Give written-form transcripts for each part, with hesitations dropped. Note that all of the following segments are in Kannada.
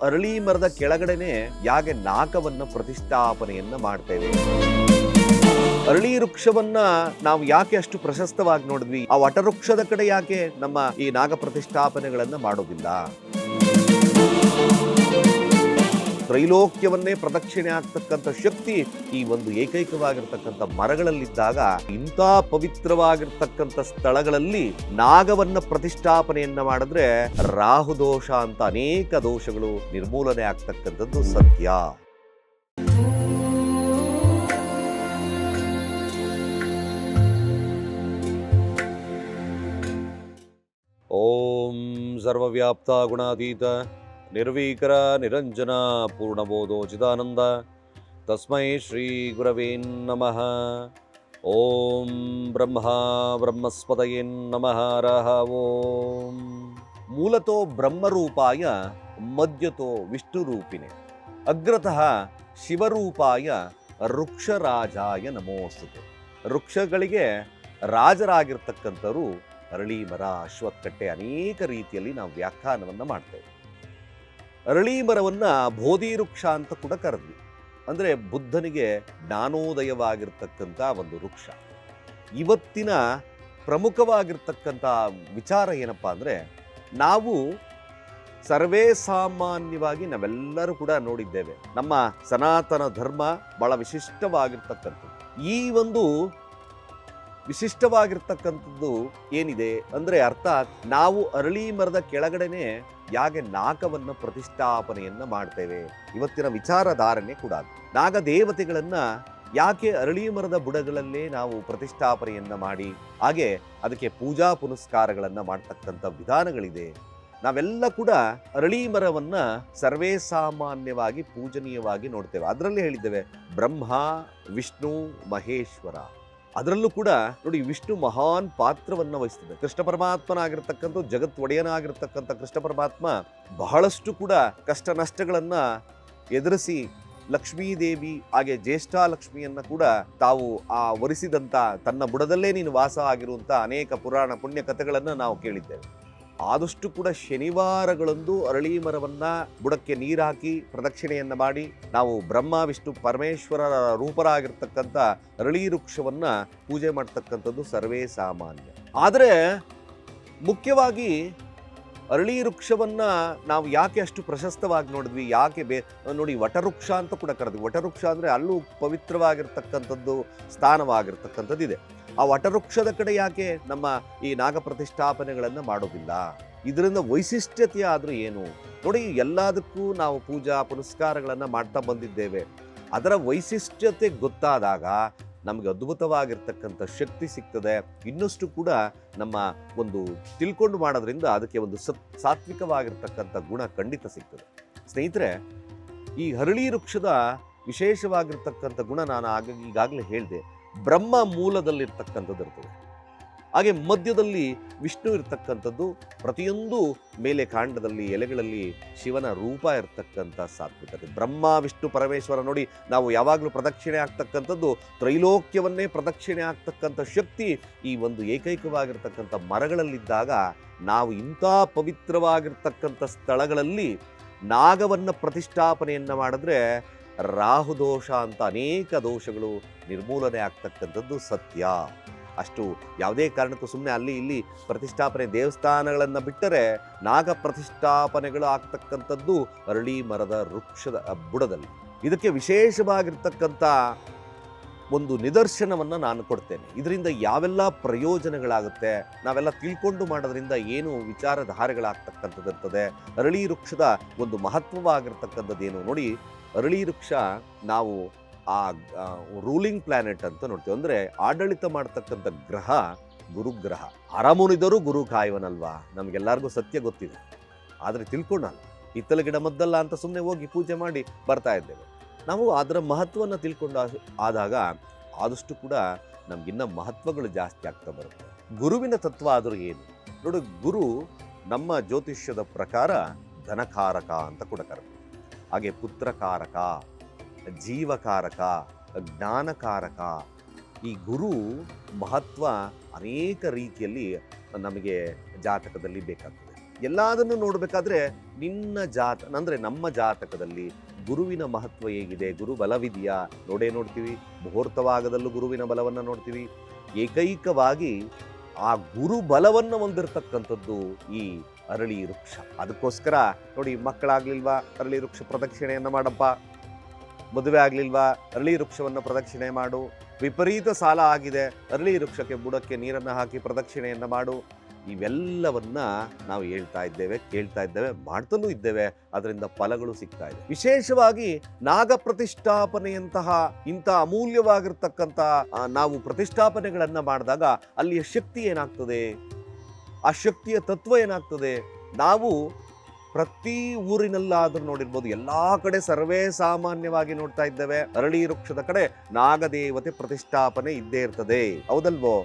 ಅರಳಿ ಮರದ ಕೆಳಗಡೆನೆ ಯಾಕೆ ನಾಗವನ್ನ ಪ್ರತಿಷ್ಠಾಪನೆಯನ್ನ ಮಾಡ್ತೇವೆ? ಅರಳಿ ವೃಕ್ಷವನ್ನ ನಾವು ಯಾಕೆ ಅಷ್ಟು ಪ್ರಶಸ್ತವಾಗಿ ನೋಡಿದ್ವಿ? ಆ ವಟವೃಕ್ಷದ ಕಡೆ ಯಾಕೆ ನಮ್ಮ ಈ ನಾಗ ಪ್ರತಿಷ್ಠಾಪನೆಗಳನ್ನ ಮಾಡೋದಿಲ್ಲ? ತ್ರೈಲೋಕ್ಯವನ್ನೇ ಪ್ರದಕ್ಷಿಣೆ ಆಗ್ತಕ್ಕಂಥ ಶಕ್ತಿ ಈ ಒಂದು ಏಕೈಕವಾಗಿರ್ತಕ್ಕಂಥ ಮರಗಳಲ್ಲಿದ್ದಾಗ, ಇಂಥ ಪವಿತ್ರವಾಗಿರ್ತಕ್ಕಂಥ ಸ್ಥಳಗಳಲ್ಲಿ ನಾಗವನ್ನ ಪ್ರತಿಷ್ಠಾಪನೆಯನ್ನ ಮಾಡಿದ್ರೆ ರಾಹುದೋಷ ಅಂತ ಅನೇಕ ದೋಷಗಳು ನಿರ್ಮೂಲನೆ ಆಗ್ತಕ್ಕಂಥದ್ದು ಸತ್ಯ. ಓಂ ಸರ್ವವ್ಯಾಪ್ತ ಗುಣಾತೀತ ನಿರ್ವೀಕರ ನಿರಂಜನ ಪೂರ್ಣಬೋಧೋ ಚಿದಾನಂದ ತಸ್ಮೈ ಶ್ರೀ ಗುರವೇ ನಮಃ. ಓಂ ಬ್ರಹ್ಮ ಬ್ರಹ್ಮಸ್ಪತಯೇ ನಮಃ. ರಹ ಓಂ. ಮೂಲತೋ ಬ್ರಹ್ಮರೂಪಾಯ ಮಧ್ಯತೋ ವಿಷ್ಣುರೂಪಿಣೆ ಅಗ್ರತಃ ಶಿವರೂಪಾಯ ವೃಕ್ಷರಾಜಾಯ ನಮೋಸ್ತುತೆ. ವೃಕ್ಷಗಳಿಗೆ ರಾಜರಾಗಿರ್ತಕ್ಕಂಥವರು ಅರಳಿ ಮರ, ಅಶ್ವತ್ಥಕಟ್ಟೆ, ಅನೇಕ ರೀತಿಯಲ್ಲಿ ನಾವು ವ್ಯಾಖ್ಯಾನವನ್ನು ಮಾಡ್ತೇವೆ. ಅರಳಿ ಮರವನ್ನ ಬೋಧಿ ವೃಕ್ಷ ಅಂತ ಕೂಡ ಕರೆದ್ವಿ. ಅಂದರೆ ಬುದ್ಧನಿಗೆ ಜ್ಞಾನೋದಯವಾಗಿರ್ತಕ್ಕಂಥ ಒಂದು ವೃಕ್ಷ. ಇವತ್ತಿನ ಪ್ರಮುಖವಾಗಿರ್ತಕ್ಕಂಥ ವಿಚಾರ ಏನಪ್ಪಾ ಅಂದರೆ, ನಾವು ಸರ್ವೇ ಸಾಮಾನ್ಯವಾಗಿ ನಾವೆಲ್ಲರೂ ಕೂಡ ನೋಡಿದ್ದೇವೆ, ನಮ್ಮ ಸನಾತನ ಧರ್ಮ ಬಹಳ ವಿಶಿಷ್ಟವಾಗಿರ್ತಕ್ಕಂಥದ್ದು. ಈ ಒಂದು ವಿಶಿಷ್ಟವಾಗಿರ್ತಕ್ಕಂಥದ್ದು ಏನಿದೆ ಅಂದರೆ, ಅರ್ಥಾತ್ ನಾವು ಅರಳಿ ಮರದ ಕೆಳಗಡೆನೆ ಯಾಕೆ ನಾಗವನ್ನು ಪ್ರತಿಷ್ಠಾಪನೆಯನ್ನ ಮಾಡ್ತೇವೆ? ಇವತ್ತಿನ ವಿಚಾರಧಾರಣೆ ಕೂಡ ನಾಗ ದೇವತೆಗಳನ್ನ ಯಾಕೆ ಅರಳಿ ಮರದ ಬುಡಗಳಲ್ಲೇ ನಾವು ಪ್ರತಿಷ್ಠಾಪನೆಯನ್ನ ಮಾಡಿ ಹಾಗೆ ಅದಕ್ಕೆ ಪೂಜಾ ಪುನಸ್ಕಾರಗಳನ್ನ ಮಾಡ್ತಕ್ಕಂಥ ವಿಧಾನಗಳಿದೆ. ನಾವೆಲ್ಲ ಕೂಡ ಅರಳಿ ಮರವನ್ನ ಸರ್ವೇ ಸಾಮಾನ್ಯವಾಗಿ ಪೂಜನೀಯವಾಗಿ ನೋಡ್ತೇವೆ. ಅದರಲ್ಲಿ ಹೇಳಿದ್ದೇವೆ ಬ್ರಹ್ಮ ವಿಷ್ಣು ಮಹೇಶ್ವರ. ಅದರಲ್ಲೂ ಕೂಡ ನೋಡಿ, ವಿಷ್ಣು ಮಹಾನ್ ಪಾತ್ರವನ್ನು ವಹಿಸ್ತದೆ. ಕೃಷ್ಣ ಪರಮಾತ್ಮನಾಗಿರ್ತಕ್ಕಂಥ ಜಗತ್ ಒಡೆಯನಾಗಿರ್ತಕ್ಕಂಥ ಕೃಷ್ಣ ಪರಮಾತ್ಮ ಬಹಳಷ್ಟು ಕೂಡ ಕಷ್ಟ ನಷ್ಟಗಳನ್ನ ಎದುರಿಸಿ ಲಕ್ಷ್ಮೀದೇವಿ ಹಾಗೆ ಜ್ಯೇಷ್ಠಾಲಕ್ಷ್ಮಿಯನ್ನ ಕೂಡ ತಾವು ಆ ವರಿಸಿದಂತ ತನ್ನ ಬುಡದಲ್ಲೇ ನೀನು ವಾಸ ಆಗಿರುವಂತ ಅನೇಕ ಪುರಾಣ ಪುಣ್ಯ ಕಥೆಗಳನ್ನ ನಾವು ಕೇಳಿದ್ದೇವೆ. ಆದಷ್ಟು ಕೂಡ ಶನಿವಾರಗಳಂದು ಅರಳಿ ಮರವನ್ನ ಬುಡಕ್ಕೆ ನೀರು ಹಾಕಿ ಪ್ರದಕ್ಷಿಣೆಯನ್ನ ಮಾಡಿ ನಾವು ಬ್ರಹ್ಮ ವಿಷ್ಣು ಪರಮೇಶ್ವರರ ರೂಪರಾಗಿರ್ತಕ್ಕಂಥ ಅರಳಿ ವೃಕ್ಷವನ್ನ ಪೂಜೆ ಮಾಡ್ತಕ್ಕಂಥದ್ದು ಸರ್ವೇ ಸಾಮಾನ್ಯ. ಆದರೆ ಮುಖ್ಯವಾಗಿ ಅರಳಿ ವೃಕ್ಷವನ್ನ ನಾವು ಯಾಕೆ ಅಷ್ಟು ಪ್ರಶಸ್ತವಾಗಿ ನೋಡಿದ್ವಿ? ಯಾಕೆ ನೋಡಿ, ವಟವೃಕ್ಷ ಅಂತ ಕೂಡ ಕರೆದ್ವಿ. ವಟವೃಕ್ಷ ಅಂದ್ರೆ ಅಲ್ಲೂ ಪವಿತ್ರವಾಗಿರ್ತಕ್ಕಂಥದ್ದು ಸ್ಥಾನವಾಗಿರ್ತಕ್ಕಂಥದ್ದು ಇದೆ. ಆ ವಟವೃಕ್ಷದ ಕಡೆ ಯಾಕೆ ನಮ್ಮ ಈ ನಾಗ ಪ್ರತಿಷ್ಠಾಪನೆಗಳನ್ನು ಮಾಡೋದಿಲ್ಲ? ಇದರಿಂದ ವೈಶಿಷ್ಟ್ಯತೆ ಆದರೂ ಏನು? ನೋಡಿ, ಎಲ್ಲದಕ್ಕೂ ನಾವು ಪೂಜಾ ಪುನಸ್ಕಾರಗಳನ್ನು ಮಾಡ್ತಾ ಬಂದಿದ್ದೇವೆ. ಅದರ ವೈಶಿಷ್ಟ್ಯತೆ ಗೊತ್ತಾದಾಗ ನಮಗೆ ಅದ್ಭುತವಾಗಿರ್ತಕ್ಕಂಥ ಶಕ್ತಿ ಸಿಗ್ತದೆ. ಇನ್ನಷ್ಟು ಕೂಡ ನಮ್ಮ ಒಂದು ತಿಳ್ಕೊಂಡು ಮಾಡೋದ್ರಿಂದ ಅದಕ್ಕೆ ಒಂದು ಸಾತ್ವಿಕವಾಗಿರ್ತಕ್ಕಂಥ ಗುಣ ಖಂಡಿತ ಸಿಗ್ತದೆ. ಸ್ನೇಹಿತರೆ, ಈ ಅರಳಿ ವೃಕ್ಷದ ವಿಶೇಷವಾಗಿರ್ತಕ್ಕಂಥ ಗುಣ ನಾನು ಈಗಾಗಲೇ ಹೇಳಿದೆ. ಬ್ರಹ್ಮ ಮೂಲದಲ್ಲಿರ್ತಕ್ಕಂಥದ್ದು ಇರ್ತದೆ, ಹಾಗೆ ಮಧ್ಯದಲ್ಲಿ ವಿಷ್ಣು ಇರ್ತಕ್ಕಂಥದ್ದು, ಪ್ರತಿಯೊಂದು ಮೇಲೆ ಕಾಂಡದಲ್ಲಿ ಎಲೆಗಳಲ್ಲಿ ಶಿವನ ರೂಪ ಇರ್ತಕ್ಕಂಥ ಸಾತ್ವಿಕತೆ. ಬ್ರಹ್ಮ ವಿಷ್ಣು ಪರಮೇಶ್ವರ ನೋಡಿ, ನಾವು ಯಾವಾಗಲೂ ಪ್ರದಕ್ಷಿಣೆ ಆಗ್ತಕ್ಕಂಥದ್ದು ತ್ರೈಲೋಕ್ಯವನ್ನೇ ಪ್ರದಕ್ಷಿಣೆ ಆಗ್ತಕ್ಕಂಥ ಶಕ್ತಿ ಈ ಒಂದು ಏಕೈಕವಾಗಿರ್ತಕ್ಕಂಥ ಮರಗಳಲ್ಲಿದ್ದಾಗ, ನಾವು ಇಂಥ ಪವಿತ್ರವಾಗಿರ್ತಕ್ಕಂಥ ಸ್ಥಳಗಳಲ್ಲಿ ನಾಗವನ್ನ ಪ್ರತಿಷ್ಠಾಪನೆಯನ್ನ ಮಾಡಿದ್ರೆ ರಾಹುದೋಷ ಅಂತ ಅನೇಕ ದೋಷಗಳು ನಿರ್ಮೂಲನೆ ಆಗ್ತಕ್ಕಂಥದ್ದು ಸತ್ಯ. ಅಷ್ಟು ಯಾವುದೇ ಕಾರಣಕ್ಕೂ ಸುಮ್ಮನೆ ಅಲ್ಲಿ ಇಲ್ಲಿ ಪ್ರತಿಷ್ಠಾಪನೆ ದೇವಸ್ಥಾನಗಳನ್ನು ಬಿಟ್ಟರೆ ನಾಗ ಪ್ರತಿಷ್ಠಾಪನೆಗಳು ಆಗ್ತಕ್ಕಂಥದ್ದು ಅರಳಿ ಮರದ ವೃಕ್ಷದ ಬುಡದಲ್ಲಿ. ಇದಕ್ಕೆ ವಿಶೇಷವಾಗಿರ್ತಕ್ಕಂಥ ಒಂದು ನಿದರ್ಶನವನ್ನು ನಾನು ಕೊಡ್ತೇನೆ. ಇದರಿಂದ ಯಾವೆಲ್ಲ ಪ್ರಯೋಜನಗಳಾಗುತ್ತೆ, ನಾವೆಲ್ಲ ತಿಳ್ಕೊಂಡು ಮಾಡೋದ್ರಿಂದ ಏನು ವಿಚಾರಧಾರೆಗಳಾಗ್ತಕ್ಕಂಥದ್ದು ಇರ್ತದೆ. ಅರಳಿ ವೃಕ್ಷದ ಒಂದು ಮಹತ್ವವಾಗಿರ್ತಕ್ಕಂಥದ್ದೇನು ನೋಡಿ, ಅರಳಿ ವೃಕ್ಷ ನಾವು ಆ ರೂಲಿಂಗ್ ಪ್ಲಾನೆಟ್ ಅಂತ ನೋಡ್ತೀವಿ. ಅಂದರೆ ಆಡಳಿತ ಮಾಡ್ತಕ್ಕಂಥ ಗ್ರಹ ಗುರುಗ್ರಹ. ಅರಮುನಿದರು ಗುರು ಕಾಯುವನಲ್ವಾ, ನಮಗೆಲ್ಲರಿಗೂ ಸತ್ಯ ಗೊತ್ತಿದೆ. ಆದರೆ ತಿಳ್ಕೊಂಡಲ್ಲ, ಹಿತ್ತಲ ಗಿಡ ಮದ್ದಲ್ಲ ಅಂತ ಸುಮ್ಮನೆ ಹೋಗಿ ಪೂಜೆ ಮಾಡಿ ಬರ್ತಾ ಇದ್ದೇವೆ. ನಾವು ಅದರ ಮಹತ್ವವನ್ನು ತಿಳ್ಕೊಂಡು ಆದಾಗ ಆದಷ್ಟು ಕೂಡ ನಮಗಿನ್ನ ಮಹತ್ವಗಳು ಜಾಸ್ತಿ ಆಗ್ತಾ ಬರುತ್ತೆ. ಗುರುವಿನ ತತ್ವ ಆದರೂ ಏನು ನೋಡಿ, ಗುರು ನಮ್ಮ ಜ್ಯೋತಿಷ್ಯದ ಪ್ರಕಾರ ಧನಕಾರಕ ಅಂತ ಕೂಡ ಕರೆದು, ಹಾಗೆ ಪುತ್ರಕಾರಕ, ಜೀವಕಾರಕ, ಜ್ಞಾನಕಾರಕ. ಈ ಗುರು ಮಹತ್ವ ಅನೇಕ ರೀತಿಯಲ್ಲಿ ನಮಗೆ ಜಾತಕದಲ್ಲಿ ಬೇಕಾಗ್ತದೆ. ಎಲ್ಲದನ್ನು ನೋಡಬೇಕಾದ್ರೆ ನಿನ್ನ ಅಂದ್ರೆ ನಮ್ಮ ಜಾತಕದಲ್ಲಿ ಗುರುವಿನ ಮಹತ್ವ ಹೇಗಿದೆ, ಗುರು ಬಲವಿದೆಯಾ ನೋಡ್ತೀವಿ. ಮುಹೂರ್ತವಾಗದಲ್ಲೂ ಗುರುವಿನ ಬಲವನ್ನು ನೋಡ್ತೀವಿ. ಏಕೈಕವಾಗಿ ಆ ಗುರು ಬಲವನ್ನು ಹೊಂದಿರತಕ್ಕಂಥದ್ದು ಈ ಅರಳಿ ವೃಕ್ಷ. ಅದಕ್ಕೋಸ್ಕರ ನೋಡಿ, ಮಕ್ಕಳಾಗ್ಲಿಲ್ವಾ, ಅರಳಿ ವೃಕ್ಷ ಪ್ರದಕ್ಷಿಣೆಯನ್ನು ಮಾಡಪ್ಪ. ಮದುವೆ ಆಗ್ಲಿಲ್ವಾ, ಅರಳಿ ವೃಕ್ಷವನ್ನು ಪ್ರದಕ್ಷಿಣೆ ಮಾಡು. ವಿಪರೀತ ಸಾಲ ಆಗಿದೆ, ಅರಳಿ ವೃಕ್ಷಕ್ಕೆ ಬುಡಕ್ಕೆ ನೀರನ್ನು ಹಾಕಿ ಪ್ರದಕ್ಷಿಣೆಯನ್ನು ಮಾಡು. ಇವೆಲ್ಲವನ್ನ ನಾವು ಹೇಳ್ತಾ ಇದ್ದೇವೆ, ಕೇಳ್ತಾ ಇದ್ದೇವೆ, ಮಾಡ್ತಲೂ ಇದ್ದೇವೆ. ಅದರಿಂದ ಫಲಗಳು ಸಿಗ್ತಾ ಇದೆ. ವಿಶೇಷವಾಗಿ ನಾಗ ಪ್ರತಿಷ್ಠಾಪನೆಯಂತಹ ಇಂಥ ಅಮೂಲ್ಯವಾಗಿರ್ತಕ್ಕಂಥ ನಾವು ಪ್ರತಿಷ್ಠಾಪನೆಗಳನ್ನ ಮಾಡಿದಾಗ ಅಲ್ಲಿಯ ಶಕ್ತಿ ಏನಾಗ್ತದೆ, ಆ ಶಕ್ತಿಯ ತತ್ವ ಏನಾಗ್ತದೆ. ನಾವು ಪ್ರತಿ ಊರಿನಲ್ಲಾದ್ರೂ ನೋಡಿರ್ಬೋದು, ಎಲ್ಲಾ ಕಡೆ ಸರ್ವೇ ಸಾಮಾನ್ಯವಾಗಿ ನೋಡ್ತಾ ಇದ್ದೇವೆ, ಅರಳಿ ವೃಕ್ಷದ ಕಡೆ ನಾಗದೇವತೆ ಪ್ರತಿಷ್ಠಾಪನೆ ಇದ್ದೇ ಇರ್ತದೆ. ಹೌದಲ್ವೋ?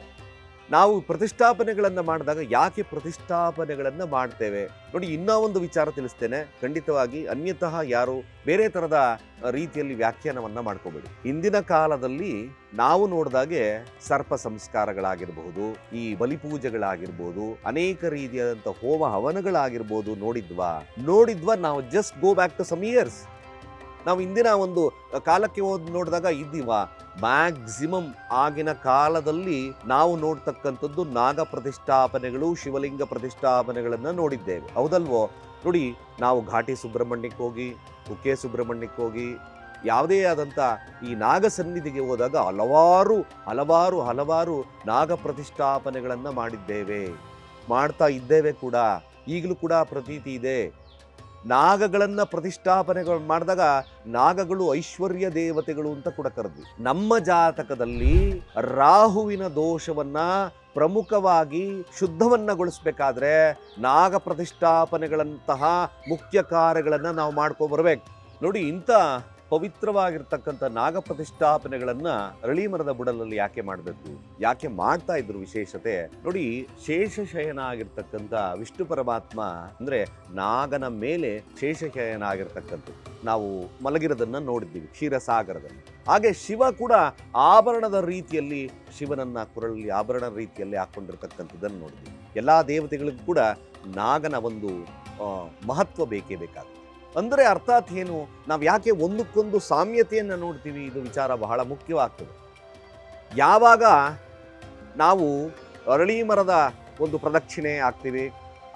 ನಾವು ಪ್ರತಿಷ್ಠಾಪನೆಗಳನ್ನ ಮಾಡಿದಾಗ ಯಾಕೆ ಪ್ರತಿಷ್ಠಾಪನೆಗಳನ್ನ ಮಾಡ್ತೇವೆ ನೋಡಿ, ಇನ್ನೂ ಒಂದು ವಿಚಾರ ತಿಳಿಸ್ತೇನೆ. ಖಂಡಿತವಾಗಿ ಅನ್ಯತಃ ಯಾರು ಬೇರೆ ತರದ ರೀತಿಯಲ್ಲಿ ವ್ಯಾಖ್ಯಾನವನ್ನ ಮಾಡ್ಕೋಬೇಡಿ. ಇಂದಿನ ಕಾಲದಲ್ಲಿ ನಾವು ನೋಡಿದಾಗೆ ಸರ್ಪ ಸಂಸ್ಕಾರಗಳಾಗಿರ್ಬಹುದು, ಈ ಬಲಿಪೂಜೆಗಳಾಗಿರ್ಬೋದು, ಅನೇಕ ರೀತಿಯಾದಂಥ ಹೋಮ ಹವನಗಳಾಗಿರ್ಬೋದು ನೋಡಿದ್ವಾ. ನಾವು just go back to some years. ನಾವು ಇಂದಿನ ಒಂದು ಕಾಲಕ್ಕೆ ನೋಡಿದಾಗ ಇದ್ದೀವ. ಮ್ಯಾಕ್ಸಿಮಮ್ ಆಗಿನ ಕಾಲದಲ್ಲಿ ನಾವು ನೋಡ್ತಕ್ಕಂಥದ್ದು ನಾಗ ಪ್ರತಿಷ್ಠಾಪನೆಗಳು, ಶಿವಲಿಂಗ ಪ್ರತಿಷ್ಠಾಪನೆಗಳನ್ನ ನೋಡಿದ್ದೇವೆ. ಹೌದಲ್ವೋ? ನೋಡಿ, ನಾವು ಘಾಟಿ ಸುಬ್ರಹ್ಮಣ್ಯಕ್ಕೆ ಹೋಗಿ, ಕುಕ್ಕೆ ಸುಬ್ರಹ್ಮಣ್ಯಕ್ಕೆ ಹೋಗಿ, ಯಾವುದೇ ಆದಂಥ ಈ ನಾಗ ಸನ್ನಿಧಿಗೆ ಹೋದಾಗ ಹಲವಾರು ನಾಗ ಪ್ರತಿಷ್ಠಾಪನೆಗಳನ್ನ ಮಾಡಿದ್ದೇವೆ, ಮಾಡ್ತಾ ಇದ್ದೇವೆ ಕೂಡ. ಈಗಲೂ ಕೂಡ ಪ್ರತೀತಿ ಇದೆ. ನಾಗಗಳನ್ನ ಪ್ರತಿಷ್ಠಾಪನೆಗಳು ಮಾಡಿದಾಗ ನಾಗಗಳು ಐಶ್ವರ್ಯ ದೇವತೆಗಳು ಅಂತ ಕೂಡ ಕರೆದ್ವಿ. ನಮ್ಮ ಜಾತಕದಲ್ಲಿ ರಾಹುವಿನ ದೋಷವನ್ನ ಪ್ರಮುಖವಾಗಿ ಶುದ್ಧವನ್ನಗೊಳಿಸ್ಬೇಕಾದ್ರೆ ನಾಗ ಪ್ರತಿಷ್ಠಾಪನೆಗಳಂತಹ ಮುಖ್ಯ ಕಾರ್ಯಗಳನ್ನ ನಾವು ಮಾಡ್ಕೊಂಡ್ಬರ್ಬೇಕು. ನೋಡಿ, ಇಂಥ ಪವಿತ್ರವಾಗಿರ್ತಕ್ಕಂಥ ನಾಗ ಪ್ರತಿಷ್ಠಾಪನೆಗಳನ್ನ ಅರಳಿ ಮರದ ಬುಡಲಲ್ಲಿ ಯಾಕೆ ಮಾಡಬೇಕು, ಯಾಕೆ ಮಾಡ್ತಾ ಇದ್ರು ವಿಶೇಷತೆ ನೋಡಿ. ಶೇಷಶಯನ ಆಗಿರ್ತಕ್ಕಂಥ ವಿಷ್ಣು ಪರಮಾತ್ಮ ಅಂದ್ರೆ ನಾಗನ ಮೇಲೆ ಶೇಷಶಯನ ಆಗಿರ್ತಕ್ಕಂಥದ್ದು ನಾವು ಮಲಗಿರೋದನ್ನ ನೋಡಿದ್ದೀವಿ ಕ್ಷೀರಸಾಗರದಲ್ಲಿ. ಹಾಗೆ ಶಿವ ಕೂಡ ಆಭರಣದ ರೀತಿಯಲ್ಲಿ ಶಿವನನ್ನ ಕುರಳಲ್ಲಿ ಆಭರಣ ರೀತಿಯಲ್ಲಿ ಹಾಕೊಂಡಿರ್ತಕ್ಕಂಥದ್ದನ್ನು ನೋಡಿದ್ದೀವಿ. ಎಲ್ಲಾ ದೇವತೆಗಳಿಗೂ ಕೂಡ ನಾಗನ ಒಂದು ಮಹತ್ವ ಬೇಕೇ ಬೇಕಾಗುತ್ತೆ. ಅಂದರೆ ಅರ್ಥಾತ್ ಏನು, ನಾವು ಯಾಕೆ ಒಂದಕ್ಕೊಂದು ಸಾಮ್ಯತೆಯನ್ನು ನೋಡ್ತೀವಿ, ಇದು ವಿಚಾರ ಬಹಳ ಮುಖ್ಯವಾಗ್ತದೆ. ಯಾವಾಗ ನಾವು ಅರಳಿ ಮರದ ಒಂದು ಪ್ರದಕ್ಷಿಣೆ ಆಗ್ತೀವಿ,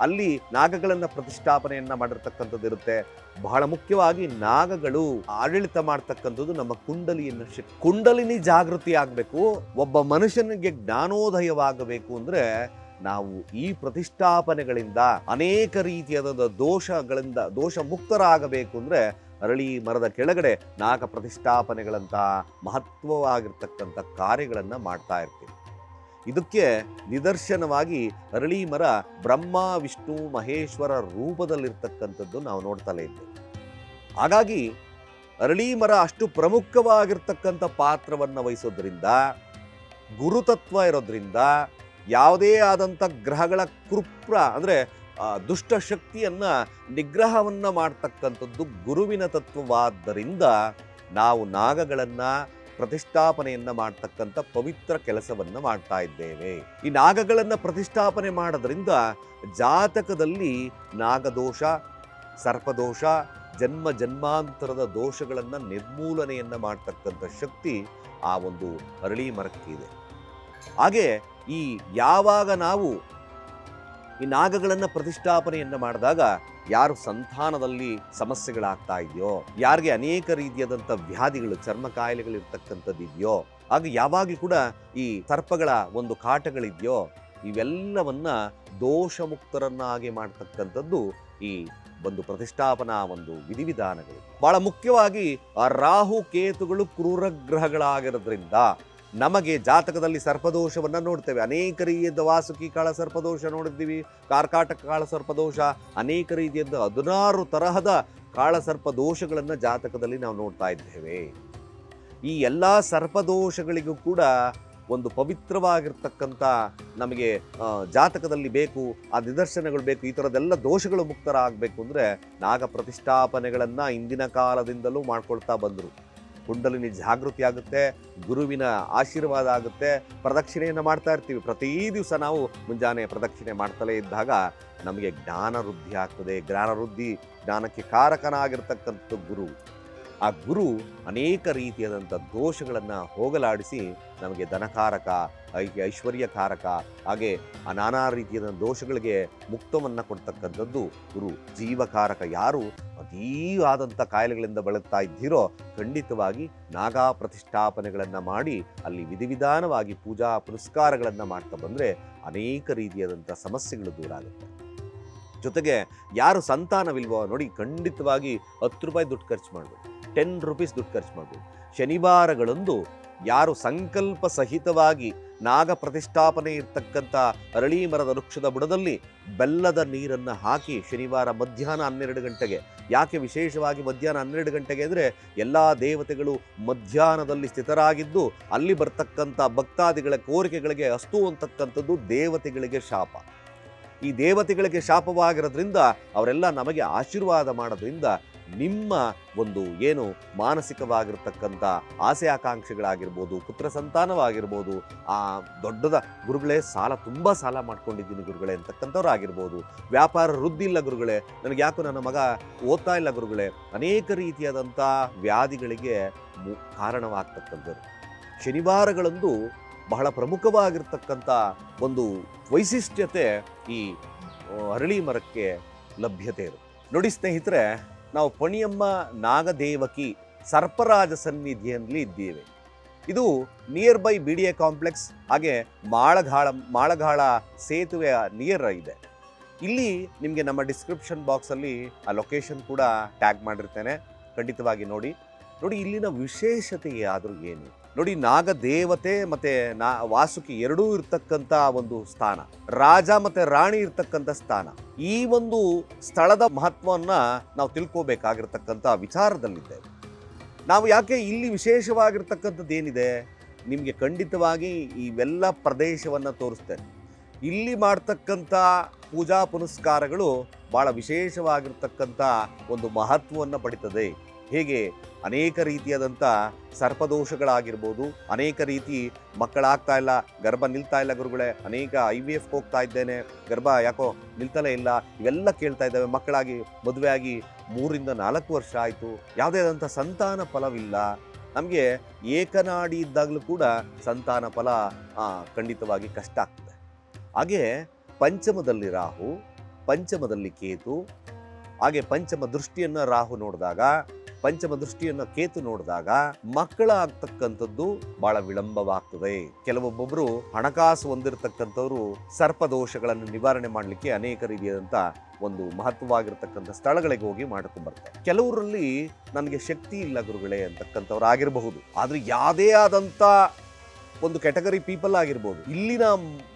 ಅಲ್ಲಿ ನಾಗಗಳನ್ನು ಪ್ರತಿಷ್ಠಾಪನೆಯನ್ನ ಮಾಡಿರ್ತಕ್ಕಂಥದ್ದು ಇರುತ್ತೆ. ಬಹಳ ಮುಖ್ಯವಾಗಿ ನಾಗಗಳು ಆಡಳಿತ ಮಾಡ್ತಕ್ಕಂಥದ್ದು ನಮ್ಮ ಕುಂಡಲಿನಿ ಜಾಗೃತಿ ಆಗಬೇಕು. ಒಬ್ಬ ಮನುಷ್ಯನಿಗೆ ಜ್ಞಾನೋದಯವಾಗಬೇಕು ಅಂದ್ರೆ ನಾವು ಈ ಪ್ರತಿಷ್ಠಾಪನೆಗಳಿಂದ ಅನೇಕ ರೀತಿಯಾದ ದೋಷ ಮುಕ್ತರಾಗಬೇಕು ಅಂದ್ರೆ ಅರಳಿ ಮರದ ಕೆಳಗಡೆ ನಾಗ ಪ್ರತಿಷ್ಠಾಪನೆಗಳಂತಹ ಮಹತ್ವವಾಗಿರ್ತಕ್ಕಂಥ ಕಾರ್ಯಗಳನ್ನ ಮಾಡ್ತಾ ಇರ್ತೀವಿ. ಇದಕ್ಕೆ ನಿದರ್ಶನವಾಗಿ ಅರಳಿ ಮರ ಬ್ರಹ್ಮ ವಿಷ್ಣು ಮಹೇಶ್ವರ ರೂಪದಲ್ಲಿರ್ತಕ್ಕಂಥದ್ದು ನಾವು ನೋಡ್ತಲೇ ಇದ್ದೇವೆ. ಹಾಗಾಗಿ ಅರಳಿ ಮರ ಅಷ್ಟು ಪ್ರಮುಖವಾಗಿರ್ತಕ್ಕಂಥ ಪಾತ್ರವನ್ನು ವಹಿಸೋದ್ರಿಂದ, ಗುರುತತ್ವ ಇರೋದ್ರಿಂದ, ಯಾವುದೇ ಆದಂಥ ಗ್ರಹಗಳ ಅಂದ್ರೆ ದುಷ್ಟ ಶಕ್ತಿಯನ್ನ ನಿಗ್ರಹವನ್ನ ಮಾಡ್ತಕ್ಕಂಥದ್ದು ಗುರುವಿನ ತತ್ವವಾದ್ದರಿಂದ ನಾವು ನಾಗಗಳನ್ನ ಪ್ರತಿಷ್ಠಾಪನೆಯನ್ನ ಮಾಡ್ತಕ್ಕಂಥ ಪವಿತ್ರ ಕೆಲಸವನ್ನ ಮಾಡ್ತಾ ಇದ್ದೇವೆ. ಈ ನಾಗಗಳನ್ನ ಪ್ರತಿಷ್ಠಾಪನೆ ಮಾಡೋದ್ರಿಂದ ಜಾತಕದಲ್ಲಿ ನಾಗದೋಷ, ಸರ್ಪದೋಷ, ಜನ್ಮಾಂತರದ ದೋಷಗಳನ್ನ ನಿರ್ಮೂಲನೆಯನ್ನ ಮಾಡ್ತಕ್ಕಂಥ ಶಕ್ತಿ ಆ ಒಂದು ಅರಳಿ ಮರಕ್ಕಿದೆ. ಹಾಗೆ ಈ ಯಾವಾಗ ನಾವು ಈ ನಾಗಗಳನ್ನು ಪ್ರತಿಷ್ಠಾಪನೆಯನ್ನ ಮಾಡಿದಾಗ ಯಾರು ಸಂತಾನದಲ್ಲಿ ಸಮಸ್ಯೆಗಳಾಗ್ತಾ ಇದೆಯೋ, ಯಾರಿಗೆ ಅನೇಕ ರೀತಿಯಾದಂಥ ವ್ಯಾಧಿಗಳು, ಚರ್ಮ ಕಾಯಿಲೆಗಳು ಇರ್ತಕ್ಕಂಥದ್ದು ಇದೆಯೋ, ಆಗ ಯಾವಾಗಲೂ ಕೂಡ ಈ ಸರ್ಪಗಳ ಒಂದು ಕಾಟಗಳಿದೆಯೋ, ಇವೆಲ್ಲವನ್ನ ದೋಷ ಮುಕ್ತರನ್ನಾಗಿ ಮಾಡ್ತಕ್ಕಂಥದ್ದು ಈ ಒಂದು ಪ್ರತಿಷ್ಠಾಪನಾ ಒಂದು ವಿಧಿವಿಧಾನಗಳು. ಬಹಳ ಮುಖ್ಯವಾಗಿ ಆ ರಾಹು ಕೇತುಗಳು ಕ್ರೂರ ಗ್ರಹಗಳಾಗಿರೋದ್ರಿಂದ ನಮಗೆ ಜಾತಕದಲ್ಲಿ ಸರ್ಪದೋಷವನ್ನ ನೋಡ್ತೇವೆ. ಅನೇಕ ರೀತಿಯ ವಾಸುಕಿ ಕಾಳ ಸರ್ಪದೋಷ ನೋಡಿದ್ದೀವಿ, ಕಾರ್ಕಾಟಕ ಕಾಳ ಸರ್ಪದೋಷ, ಅನೇಕ ರೀತಿಯದ 16 ತರಹದ ಕಾಳ ಸರ್ಪದೋಷಗಳನ್ನ ಜಾತಕದಲ್ಲಿ ನಾವು ನೋಡ್ತಾ ಇದ್ದೇವೆ. ಈ ಎಲ್ಲಾ ಸರ್ಪದೋಷಗಳಿಗೂ ಕೂಡ ಒಂದು ಪವಿತ್ರವಾಗಿರ್ತಕ್ಕಂಥ ನಮಗೆ ಜಾತಕದಲ್ಲಿ ಬೇಕು, ಆ ನಿದರ್ಶನಗಳು ಬೇಕು. ಈ ಥರದ್ದೆಲ್ಲ ದೋಷಗಳು ಮುಕ್ತರಾಗಬೇಕು ಅಂದರೆ ನಾಗ ಪ್ರತಿಷ್ಠಾಪನೆಗಳನ್ನ ಇಂದಿನ ಕಾಲದಿಂದಲೂ ಮಾಡ್ಕೊಳ್ತಾ ಬಂದರು. ಕುಂಡಲಿನಿ ಜಾಗೃತಿ ಆಗುತ್ತೆ, ಗುರುವಿನ ಆಶೀರ್ವಾದ ಆಗುತ್ತೆ. ಪ್ರದಕ್ಷಿಣೆಯನ್ನು ಮಾಡ್ತಾ ಇರ್ತೀವಿ. ಪ್ರತಿ ದಿವಸ ನಾವು ಮುಂಜಾನೆ ಪ್ರದಕ್ಷಿಣೆ ಮಾಡ್ತಲೇ ಇದ್ದಾಗ ನಮಗೆ ಜ್ಞಾನ ವೃದ್ಧಿ ಆಗ್ತದೆ. ಜ್ಞಾನ ವೃದ್ಧಿ, ಜ್ಞಾನಕ್ಕೆ ಕಾರಕನಾಗಿರ್ತಕ್ಕಂಥ ಗುರು. ಆ ಗುರು ಅನೇಕ ರೀತಿಯಾದಂಥ ದೋಷಗಳನ್ನು ಹೋಗಲಾಡಿಸಿ ನಮಗೆ ಧನಕಾರಕ, ಐಶ್ವರ್ಯಕಾರಕ, ಹಾಗೆ ನಾನಾ ರೀತಿಯಾದ ದೋಷಗಳಿಗೆ ಮುಕ್ತವನ್ನು ಕೊಡ್ತಕ್ಕಂಥದ್ದು ಗುರು. ಜೀವಕಾರಕ. ಯಾರು ಅತೀವಾದಂಥ ಕಾಯಿಲೆಗಳಿಂದ ಬಳಲ್ತಾ ಇದ್ದೀರೋ ಖಂಡಿತವಾಗಿ ನಾಗಾ ಪ್ರತಿಷ್ಠಾಪನೆಗಳನ್ನು ಮಾಡಿ ಅಲ್ಲಿ ವಿಧಿವಿಧಾನವಾಗಿ ಪೂಜಾ ಪುನಸ್ಕಾರಗಳನ್ನು ಮಾಡ್ತಾ ಬಂದರೆ ಅನೇಕ ರೀತಿಯಾದಂಥ ಸಮಸ್ಯೆಗಳು ದೂರ ಆಗುತ್ತೆ. ಜೊತೆಗೆ ಯಾರು ಸಂತಾನವಿಲ್ವೋ ನೋಡಿ, ಖಂಡಿತವಾಗಿ 10 ರೂಪಾಯಿ ದುಡ್ಡು ಖರ್ಚು ಮಾಡಬೇಕು, 10 ರೂಪೀಸ್ ದುಡ್ಡು ಖರ್ಚು ಮಾಡಬೇಕು. ಶನಿವಾರಗಳಂದು ಯಾರು ಸಂಕಲ್ಪ ಸಹಿತವಾಗಿ ನಾಗ ಪ್ರತಿಷ್ಠಾಪನೆ ಇರ್ತಕ್ಕಂಥ ಅರಳಿ ಮರದ ವೃಕ್ಷದ ಬುಡದಲ್ಲಿ ಬೆಲ್ಲದ ನೀರನ್ನು ಹಾಕಿ ಶನಿವಾರ ಮಧ್ಯಾಹ್ನ 12 ಗಂಟೆಗೆ, ಯಾಕೆ ವಿಶೇಷವಾಗಿ ಮಧ್ಯಾಹ್ನ 12 ಗಂಟೆಗೆ ಅಂದರೆ ಎಲ್ಲ ದೇವತೆಗಳು ಮಧ್ಯಾಹ್ನದಲ್ಲಿ ಸ್ಥಿತರಾಗಿದ್ದು ಅಲ್ಲಿ ಬರ್ತಕ್ಕಂಥ ಭಕ್ತಾದಿಗಳ ಕೋರಿಕೆಗಳಿಗೆ ಅಸ್ತು ಅಂತಕ್ಕಂಥದ್ದು ದೇವತೆಗಳಿಗೆ ಶಾಪ. ಈ ದೇವತೆಗಳಿಗೆ ಶಾಪವಾಗಿರೋದ್ರಿಂದ ಅವರೆಲ್ಲ ನಮಗೆ ಆಶೀರ್ವಾದ ಮಾಡೋದ್ರಿಂದ ನಿಮ್ಮ ಒಂದು ಏನು ಮಾನಸಿಕವಾಗಿರ್ತಕ್ಕಂಥ ಆಸೆ ಆಕಾಂಕ್ಷೆಗಳಾಗಿರ್ಬೋದು, ಪುತ್ರ ಸಂತಾನವಾಗಿರ್ಬೋದು, ದೊಡ್ಡದ ಗುರುಗಳೇ ತುಂಬ ಸಾಲ ಮಾಡ್ಕೊಂಡಿದ್ದೀನಿ ಗುರುಗಳೇ ಅಂತಕ್ಕಂಥವ್ರು ಆಗಿರ್ಬೋದು, ವ್ಯಾಪಾರ ವೃದ್ಧಿ ಇಲ್ಲ ಗುರುಗಳೇ, ನನಗೆ ಯಾಕೋ ನನ್ನ ಮಗ ಓದ್ತಾ ಇಲ್ಲ ಗುರುಗಳೇ, ಅನೇಕ ರೀತಿಯಾದಂಥ ವ್ಯಾಧಿಗಳಿಗೆ ಕಾರಣವಾಗ್ತಕ್ಕಂಥದ್ದು. ಶನಿವಾರಗಳಂದು ಬಹಳ ಪ್ರಮುಖವಾಗಿರ್ತಕ್ಕಂಥ ಒಂದು ವೈಶಿಷ್ಟ್ಯತೆ ಈ ಅರಳಿ ಮರಕ್ಕೆ ಲಭ್ಯತೆ ಇರುತ್ತೆ. ನೋಡಿ ಸ್ನೇಹಿತರೆ, ನಾವು ಪಣಿಯಮ್ಮ ನಾಗದೇವಕಿ ಸರ್ಪರಾಜ ಸನ್ನಿಧಿಯಲ್ಲಿ ಇದ್ದೇವೆ. ಇದು ನಿಯರ್ ಬೈ BDA ಕಾಂಪ್ಲೆಕ್ಸ್, ಹಾಗೆ ಮಾಳಗಾಳ ಸೇತುವೆಯ ನಿಯರ್ ಇದೆ. ಇಲ್ಲಿ ನಿಮಗೆ ನಮ್ಮ ಡಿಸ್ಕ್ರಿಪ್ಷನ್ ಬಾಕ್ಸಲ್ಲಿ ಆ ಲೊಕೇಶನ್ ಕೂಡ ಟ್ಯಾಗ್ ಮಾಡಿರ್ತೇನೆ, ಖಂಡಿತವಾಗಿ ನೋಡಿ. ಇಲ್ಲಿನ ವಿಶೇಷತೆ ಆದರೂ ಏನು ನೋಡಿ, ನಾಗದೇವತೆ ಮತ್ತೆ ವಾಸುಕಿ ಎರಡೂ ಇರ್ತಕ್ಕಂಥ ಒಂದು ಸ್ಥಾನ, ರಾಜ ಮತ್ತೆ ರಾಣಿ ಇರ್ತಕ್ಕಂಥ ಸ್ಥಾನ. ಈ ಒಂದು ಸ್ಥಳದ ಮಹತ್ವವನ್ನ ನಾವು ತಿಳ್ಕೋಬೇಕಾಗಿರ್ತಕ್ಕಂಥ ವಿಚಾರದಲ್ಲಿದ್ದೇವೆ. ನಾವು ಯಾಕೆ ಇಲ್ಲಿ ವಿಶೇಷವಾಗಿರ್ತಕ್ಕಂಥದ್ದು ಏನಿದೆ ನಿಮಗೆ ಖಂಡಿತವಾಗಿ ಇವೆಲ್ಲ ಪ್ರದೇಶವನ್ನು ತೋರಿಸ್ತೇನೆ. ಇಲ್ಲಿ ಮಾಡ್ತಕ್ಕಂಥ ಪೂಜಾ ಪುನಸ್ಕಾರಗಳು ಬಹಳ ವಿಶೇಷವಾಗಿರ್ತಕ್ಕಂಥ ಒಂದು ಮಹತ್ವವನ್ನು ಪಡಿತದೆ. ಹೇಗೆ ಅನೇಕ ರೀತಿಯಾದಂಥ ಸರ್ಪದೋಷಗಳಾಗಿರ್ಬೋದು, ಅನೇಕ ರೀತಿ ಮಕ್ಕಳಾಗ್ತಾ ಇಲ್ಲ, ಗರ್ಭ ನಿಲ್ತಾ ಇಲ್ಲ ಗುರುಗಳೇ, ಅನೇಕ IVF ಹೋಗ್ತಾ ಇದ್ದೇನೆ, ಗರ್ಭ ಯಾಕೋ ನಿಲ್ತಲೇ ಇಲ್ಲ, ಇವೆಲ್ಲ ಕೇಳ್ತಾ ಇದ್ದಾವೆ, ಮಕ್ಕಳಾಗಿ ಮದುವೆ ಆಗಿ 3 ರಿಂದ 4 ವರ್ಷ ಆಯಿತು, ಯಾವುದೇ ಆದಂಥ ಸಂತಾನ ಫಲವಿಲ್ಲ, ನಮಗೆ ಏಕನಾಡಿ ಇದ್ದಾಗಲೂ ಕೂಡ ಸಂತಾನ ಫಲ ಖಂಡಿತವಾಗಿ ಕಷ್ಟ ಆಗ್ತದೆ. ಹಾಗೆ ಪಂಚಮದಲ್ಲಿ ರಾಹು, ಪಂಚಮದಲ್ಲಿ ಕೇತು, ಹಾಗೆ ಪಂಚಮ ದೃಷ್ಟಿಯನ್ನು ರಾಹು ನೋಡಿದಾಗ, ಪಂಚಮ ದೃಷ್ಟಿಯನ್ನು ಕೇತು ನೋಡಿದಾಗ ಮಕ್ಕಳಾಗ್ತಕ್ಕಂಥದ್ದು ಬಹಳ ವಿಳಂಬವಾಗ್ತದೆ. ಕೆಲವೊಬ್ಬೊಬ್ರು ಹಣಕಾಸು ಹೊಂದಿರತಕ್ಕಂಥವ್ರು ಸರ್ಪದೋಷಗಳನ್ನು ನಿವಾರಣೆ ಮಾಡಲಿಕ್ಕೆ ಅನೇಕ ರೀತಿಯಾದಂಥ ಒಂದು ಮಹತ್ವವಾಗಿರ್ತಕ್ಕಂಥ ಸ್ಥಳಗಳಿಗೆ ಹೋಗಿ ಮಾಡ್ಕೊಂಡ್ಬರ್ತಾರೆ. ಕೆಲವರಲ್ಲಿ ನನಗೆ ಶಕ್ತಿ ಇಲ್ಲ ಗುರುಗಳೇ ಅಂತಕ್ಕಂಥವ್ರು ಆಗಿರಬಹುದು. ಆದ್ರೆ ಯಾವುದೇ ಆದಂಥ ಒಂದು ಕ್ಯಾಟಗರಿ ಪೀಪಲ್ ಆಗಿರ್ಬೋದು, ಇಲ್ಲಿನ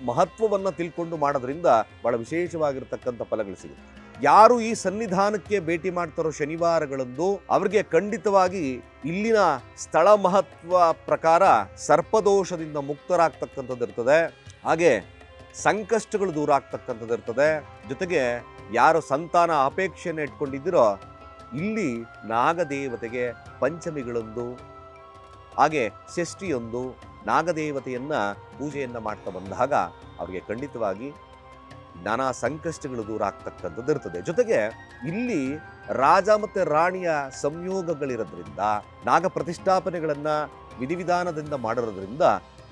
ಮಹತ್ವವನ್ನು ತಿಳ್ಕೊಂಡು ಮಾಡೋದ್ರಿಂದ ಬಹಳ ವಿಶೇಷವಾಗಿರ್ತಕ್ಕಂಥ ಫಲಗಳು ಸಿಗುತ್ತೆ. ಯಾರು ಈ ಸನ್ನಿಧಾನಕ್ಕೆ ಭೇಟಿ ಮಾಡ್ತಾರೋ ಶನಿವಾರಗಳಂದು ಅವ್ರಿಗೆ ಖಂಡಿತವಾಗಿ ಇಲ್ಲಿನ ಸ್ಥಳ ಮಹತ್ವ ಪ್ರಕಾರ ಸರ್ಪದೋಷದಿಂದ ಮುಕ್ತರಾಗ್ತಕ್ಕಂಥದ್ದು ಇರ್ತದೆ, ಹಾಗೆ ಸಂಕಷ್ಟಗಳು ದೂರ ಆಗ್ತಕ್ಕಂಥದ್ದು ಇರ್ತದೆ. ಜೊತೆಗೆ ಯಾರು ಸಂತಾನ ಅಪೇಕ್ಷೆಯನ್ನು ಇಟ್ಕೊಂಡಿದ್ದೀರೋ ಇಲ್ಲಿ ನಾಗದೇವತೆಗೆ ಪಂಚಮಿಗಳೊಂದು, ಹಾಗೆ ಷಷ್ಠಿಯೊಂದು ನಾಗದೇವತೆಯನ್ನ ಪೂಜೆಯನ್ನು ಮಾಡ್ತಾ ಬಂದಾಗ ಅವರಿಗೆ ಖಂಡಿತವಾಗಿ ನಾನಾ ಸಂಕಷ್ಟಗಳು ದೂರ ಆಗ್ತಕ್ಕಂಥದ್ದು ಇರ್ತದೆ. ಜೊತೆಗೆ ಇಲ್ಲಿ ರಾಜ ಮತ್ತೆ ರಾಣಿಯ ಸಂಯೋಗಗಳಿರೋದ್ರಿಂದ, ನಾಗ ಪ್ರತಿಷ್ಠಾಪನೆಗಳನ್ನ ವಿಧಿವಿಧಾನದಿಂದ ಮಾಡಿರೋದ್ರಿಂದ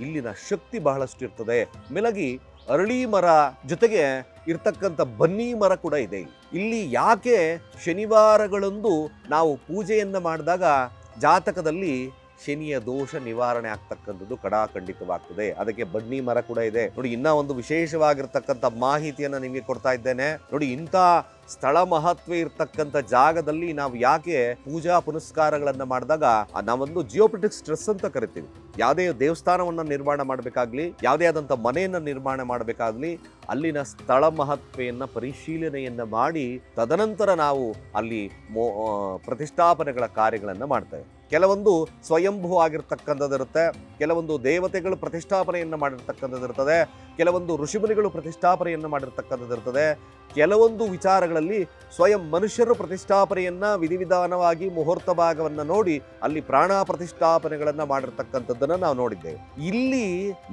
ಇಲ್ಲಿನ ಶಕ್ತಿ ಬಹಳಷ್ಟು ಇರ್ತದೆ. ಮೆಲಗಿ ಅರಳಿ ಮರ ಜೊತೆಗೆ ಇರ್ತಕ್ಕಂಥ ಬನ್ನಿ ಮರ ಕೂಡ ಇದೆ. ಇಲ್ಲಿ ಯಾಕೆ ಶನಿವಾರಗಳಂದು ನಾವು ಪೂಜೆಯನ್ನ ಮಾಡಿದಾಗ ಜಾತಕದಲ್ಲಿ ಶನಿಯ ದೋಷ ನಿವಾರಣೆ ಆಗ್ತಕ್ಕಂಥದ್ದು ಖಂಡಿತವಾಗ್ತದೆ. ಅದಕ್ಕೆ ಬನ್ನಿ ಮರ ಕೂಡ ಇದೆ ನೋಡಿ. ಇನ್ನ ಒಂದು ವಿಶೇಷವಾಗಿರ್ತಕ್ಕಂಥ ಮಾಹಿತಿಯನ್ನ ನಿಮಗೆ ಕೊಡ್ತಾ ಇದ್ದೇನೆ ನೋಡಿ. ಇಂಥ ಸ್ಥಳ ಮಹತ್ವ ಇರ್ತಕ್ಕಂಥ ಜಾಗದಲ್ಲಿ ನಾವು ಯಾಕೆ ಪೂಜಾ ಪುನಸ್ಕಾರಗಳನ್ನ ಮಾಡಿದಾಗ ನಾವೊಂದು ಜಿಯೋಪೊಲಿಟಿಕ್ ಸ್ಟ್ರೆಸ್ ಅಂತ ಕರಿತೀವಿ. ಯಾವುದೇ ದೇವಸ್ಥಾನವನ್ನ ನಿರ್ಮಾಣ ಮಾಡಬೇಕಾಗ್ಲಿ, ಯಾವುದೇ ಆದಂಥ ಮನೆಯನ್ನ ನಿರ್ಮಾಣ ಮಾಡಬೇಕಾಗ್ಲಿ, ಅಲ್ಲಿನ ಸ್ಥಳ ಮಹತ್ವೆಯನ್ನ ಪರಿಶೀಲನೆಯನ್ನ ಮಾಡಿ ತದನಂತರ ನಾವು ಅಲ್ಲಿ ಪ್ರತಿಷ್ಠಾಪನೆಗಳ ಕಾರ್ಯಗಳನ್ನ ಮಾಡ್ತೇವೆ. ಕೆಲವೊಂದು ಸ್ವಯಂಭೂ ಆಗಿರ್ತಕ್ಕಂಥದ್ದಿರುತ್ತೆ, ಕೆಲವೊಂದು ದೇವತೆಗಳು ಪ್ರತಿಷ್ಠಾಪನೆಯನ್ನು ಮಾಡಿರ್ತಕ್ಕಂಥದ್ದಿರ್ತದೆ, ಕೆಲವೊಂದು ಋಷಿಮುನಿಗಳು ಪ್ರತಿಷ್ಠಾಪನೆಯನ್ನು ಮಾಡಿರ್ತಕ್ಕಂಥದ್ದಿರ್ತದೆ, ಕೆಲವೊಂದು ವಿಚಾರಗಳಲ್ಲಿ ಸ್ವಯಂ ಮನುಷ್ಯರು ಪ್ರತಿಷ್ಠಾಪನೆಯನ್ನ ವಿಧಿವಿಧಾನವಾಗಿ ಮುಹೂರ್ತ ಭಾಗವನ್ನ ನೋಡಿ ಅಲ್ಲಿ ಪ್ರಾಣ ಪ್ರತಿಷ್ಠಾಪನೆಗಳನ್ನ ಮಾಡಿರ್ತಕ್ಕಂಥದ್ದನ್ನ ನಾವು ನೋಡಿದ್ದೇವೆ. ಇಲ್ಲಿ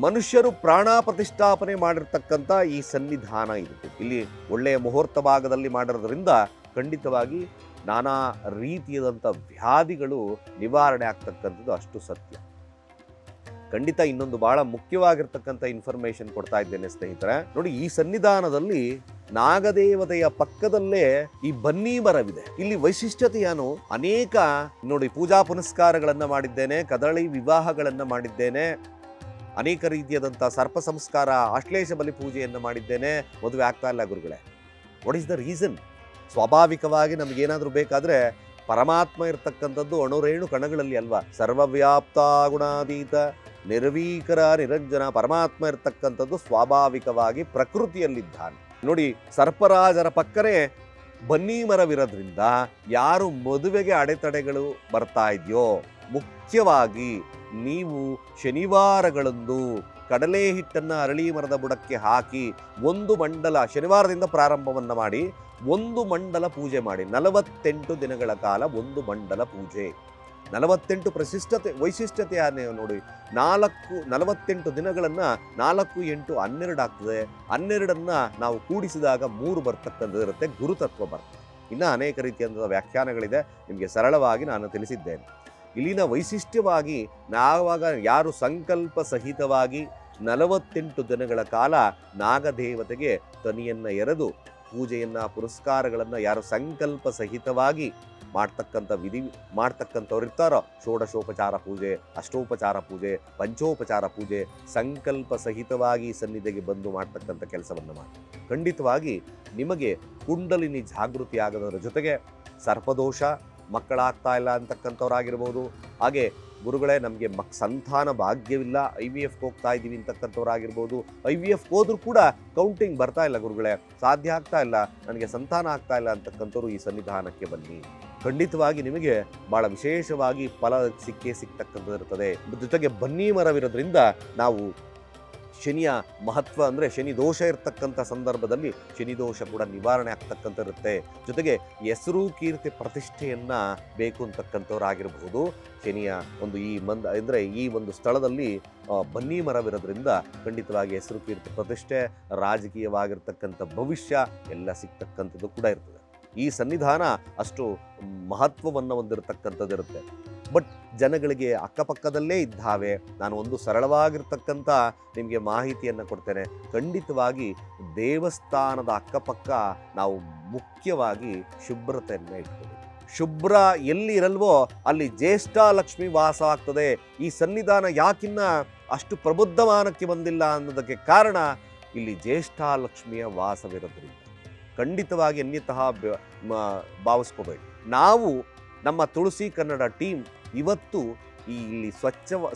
ಮನುಷ್ಯರು ಪ್ರಾಣ ಪ್ರತಿಷ್ಠಾಪನೆ ಮಾಡಿರ್ತಕ್ಕಂಥ ಈ ಸನ್ನಿಧಾನ ಇದು. ಇಲ್ಲಿ ಒಳ್ಳೆಯ ಮುಹೂರ್ತ ಭಾಗದಲ್ಲಿ ಮಾಡಿರೋದ್ರಿಂದ ಖಂಡಿತವಾಗಿ ನಾನಾ ರೀತಿಯಾದಂಥ ವ್ಯಾಧಿಗಳು ನಿವಾರಣೆ ಆಗ್ತಕ್ಕಂಥದ್ದು ಅಷ್ಟು ಸತ್ಯ. ಖಂಡಿತ ಇನ್ನೊಂದು ಬಹಳ ಮುಖ್ಯವಾಗಿರ್ತಕ್ಕಂಥ ಇನ್ಫಾರ್ಮೇಶನ್ ಕೊಡ್ತಾ ಇದ್ದೇನೆ ಸ್ನೇಹಿತರೆ. ನೋಡಿ, ಈ ಸನ್ನಿಧಾನದಲ್ಲಿ ನಾಗದೇವತೆಯ ಪಕ್ಕದಲ್ಲೇ ಈ ಬನ್ನಿ ಮರವಿದೆ. ಇಲ್ಲಿ ವೈಶಿಷ್ಟ್ಯತೆ ಏನು? ಅನೇಕ ನೋಡಿ ಪೂಜಾ ಪುನಸ್ಕಾರಗಳನ್ನ ಮಾಡಿದ್ದೇನೆ, ಕದಳಿ ವಿವಾಹಗಳನ್ನ ಮಾಡಿದ್ದೇನೆ, ಅನೇಕ ರೀತಿಯಾದಂಥ ಸರ್ಪ ಸಂಸ್ಕಾರ, ಆಶ್ಲೇಷ ಬಲಿ ಪೂಜೆಯನ್ನು ಮಾಡಿದ್ದೇನೆ, ಮದುವೆ ಆಗ್ತಾ ಇಲ್ಲ ಗುರುಗಳೇ. What is the reason? ಸ್ವಾಭಾವಿಕವಾಗಿ ನಮಗೇನಾದರೂ ಬೇಕಾದ್ರೆ ಪರಮಾತ್ಮ ಇರ್ತಕ್ಕಂಥದ್ದು ಅಣುರೇಣು ಕಣಗಳಲ್ಲಿ ಅಲ್ವಾ? ಸರ್ವವ್ಯಾಪ್ತ ಗುಣಾತೀತ ನಿರ್ವೀಕರ ನಿರಂಜನ ಪರಮಾತ್ಮ ಇರ್ತಕ್ಕಂಥದ್ದು ಸ್ವಾಭಾವಿಕವಾಗಿ ಪ್ರಕೃತಿಯಲ್ಲಿದ್ದಾನೆ. ನೋಡಿ, ಸರ್ಪರಾಜರ ಪಕ್ಕನೆ ಬನ್ನಿ ಮರವಿರೋದ್ರಿಂದ ಯಾರು ಮದುವೆಗೆ ಅಡೆತಡೆಗಳು ಬರ್ತಾ ಇದೆಯೋ, ಮುಖ್ಯವಾಗಿ ನೀವು ಶನಿವಾರಗಳಂದು ಕಡಲೆ ಹಿಟ್ಟನ್ನು ಅರಳಿ ಮರದ ಬುಡಕ್ಕೆ ಹಾಕಿ ಒಂದು ಮಂಡಲ, ಶನಿವಾರದಿಂದ ಪ್ರಾರಂಭವನ್ನ ಮಾಡಿ ಒಂದು ಮಂಡಲ ಪೂಜೆ ಮಾಡಿ. 48 ದಿನಗಳ ಕಾಲ ಒಂದು ಮಂಡಲ ಪೂಜೆ. 48 ವೈಶಿಷ್ಟ್ಯತೆ ನೋಡಿ. 48 ದಿನಗಳನ್ನ 4, 8, 12 ಆಗ್ತದೆ. 12ಅನ್ನ ನಾವು ಕೂಡಿಸಿದಾಗ 3 ಬರ್ತಕ್ಕಂಥದ್ದು ಇರುತ್ತೆ, ಗುರುತತ್ವ ಬರ್ತದೆ. ಇನ್ನು ಅನೇಕ ರೀತಿಯಾದ ವ್ಯಾಖ್ಯಾನಗಳಿದೆ, ನಿಮಗೆ ಸರಳವಾಗಿ ನಾನು ತಿಳಿಸಿದ್ದೇನೆ. ಇಲ್ಲಿನ ವೈಶಿಷ್ಟ್ಯವಾಗಿ ನಾವಾಗ ಯಾರು ಸಂಕಲ್ಪ ಸಹಿತವಾಗಿ 48 ದಿನಗಳ ಕಾಲ ನಾಗದೇವತೆಗೆ ತನಿಯನ್ನ ಎರೆದು ಪೂಜೆಯನ್ನ ಪುರಸ್ಕಾರಗಳನ್ನ ಯಾರು ಸಂಕಲ್ಪ ಸಹಿತವಾಗಿ ಮಾಡ್ತಕ್ಕಂಥವ್ರು ಇರ್ತಾರೋ, ಷೋಡಶೋಪಚಾರ ಪೂಜೆ, ಅಷ್ಟೋಪಚಾರ ಪೂಜೆ, ಪಂಚೋಪಚಾರ ಪೂಜೆ, ಸಂಕಲ್ಪ ಸಹಿತವಾಗಿ ಸನ್ನಿಧಿಗೆ ಬಂದು ಮಾಡ್ತಕ್ಕಂಥ ಕೆಲಸವನ್ನು ಮಾಡಿ ಖಂಡಿತವಾಗಿ ನಿಮಗೆ ಕುಂಡಲಿನಿ ಜಾಗೃತಿ ಆಗೋದರ ಜೊತೆಗೆ ಸರ್ಪದೋಷ, ಮಕ್ಕಳಾಗ್ತಾ ಇಲ್ಲ ಅಂತಕ್ಕಂಥವ್ರಾಗಿರ್ಬೋದು, ಹಾಗೆ ಗುರುಗಳೇ ನಮಗೆ ಸಂತಾನ ಭಾಗ್ಯವಿಲ್ಲ, IVF ಹೋಗ್ತಾ ಇದ್ದೀವಿ ಅಂತಕ್ಕಂಥವ್ರಾಗಿರ್ಬೋದು, IVF ಹೋದ್ರೂ ಕೂಡ ಕೌಂಟಿಂಗ್ ಬರ್ತಾ ಇಲ್ಲ ಗುರುಗಳೇ, ಸಾಧ್ಯ ಆಗ್ತಾ ಇಲ್ಲ, ನನಗೆ ಸಂತಾನ ಆಗ್ತಾ ಇಲ್ಲ ಅಂತಕ್ಕಂಥವ್ರು ಈ ಸನ್ನಿಧಾನಕ್ಕೆ ಬನ್ನಿ. ಖಂಡಿತವಾಗಿ ನಿಮಗೆ ಬಹಳ ವಿಶೇಷವಾಗಿ ಫಲ ಸಿಗ್ತಕ್ಕಂಥದ್ದು ಇರ್ತದೆ. ಜೊತೆಗೆ ಬನ್ನಿ ಮರವಿರೋದ್ರಿಂದ ನಾವು ಶನಿಯ ಮಹತ್ವ ಅಂದರೆ ಶನಿ ದೋಷ ಇರ್ತಕ್ಕಂಥ ಸಂದರ್ಭದಲ್ಲಿ ಶನಿ ದೋಷ ಕೂಡ ನಿವಾರಣೆ ಆಗ್ತಕ್ಕಂಥ ಇರುತ್ತೆ. ಜೊತೆಗೆ ಹೆಸರು ಕೀರ್ತಿ ಪ್ರತಿಷ್ಠೆಯನ್ನ ಬೇಕು ಅಂತಕ್ಕಂಥವ್ರಾಗಿರ್ಬಹುದು. ಶನಿಯ ಒಂದು ಈ ಒಂದು ಸ್ಥಳದಲ್ಲಿ ಬನ್ನಿ ಮರವಿರೋದ್ರಿಂದ ಖಂಡಿತವಾಗಿ ಹೆಸರು ಕೀರ್ತಿ ಪ್ರತಿಷ್ಠೆ, ರಾಜಕೀಯವಾಗಿರ್ತಕ್ಕಂಥ ಭವಿಷ್ಯ ಎಲ್ಲ ಸಿಗ್ತಕ್ಕಂಥದ್ದು ಕೂಡ ಇರ್ತದೆ. ಈ ಸನ್ನಿಧಾನ ಅಷ್ಟು ಮಹತ್ವವನ್ನು ಹೊಂದಿರತಕ್ಕಂಥದ್ದಿರುತ್ತೆ. ಬಟ್ ಜನಗಳಿಗೆ ಅಕ್ಕಪಕ್ಕದಲ್ಲೇ ಇದ್ದಾವೆ. ನಾನು ಒಂದು ಸರಳವಾಗಿರ್ತಕ್ಕಂಥ ನಿಮಗೆ ಮಾಹಿತಿಯನ್ನು ಕೊಡ್ತೇನೆ. ಖಂಡಿತವಾಗಿ ದೇವಸ್ಥಾನದ ಅಕ್ಕಪಕ್ಕ ನಾವು ಮುಖ್ಯವಾಗಿ ಶುಭ್ರತೆಯನ್ನು ಇಟ್ಕೊಬೇಕು. ಶುಭ್ರ ಎಲ್ಲಿ ಇರಲ್ವೋ ಅಲ್ಲಿ ಜ್ಯೇಷ್ಠ ಲಕ್ಷ್ಮಿ ವಾಸ ಆಗ್ತದೆ. ಈ ಸನ್ನಿಧಾನ ಯಾಕಿನ್ನ ಅಷ್ಟು ಪ್ರಬುದ್ಧಮಾನಕ್ಕೆ ಬಂದಿಲ್ಲ ಅನ್ನೋದಕ್ಕೆ ಕಾರಣ ಇಲ್ಲಿ ಜ್ಯೇಷ್ಠ ಲಕ್ಷ್ಮಿಯ ವಾಸವಿರೋದ್ರಿಂದ. ಖಂಡಿತವಾಗಿ ಅನ್ಯತಃ ಭಾವಿಸ್ಕೋಬೇಡಿ. ನಾವು ನಮ್ಮ ತುಳಸಿ ಕನ್ನಡ ಟೀಮ್ ಇವತ್ತು ಇಲ್ಲಿ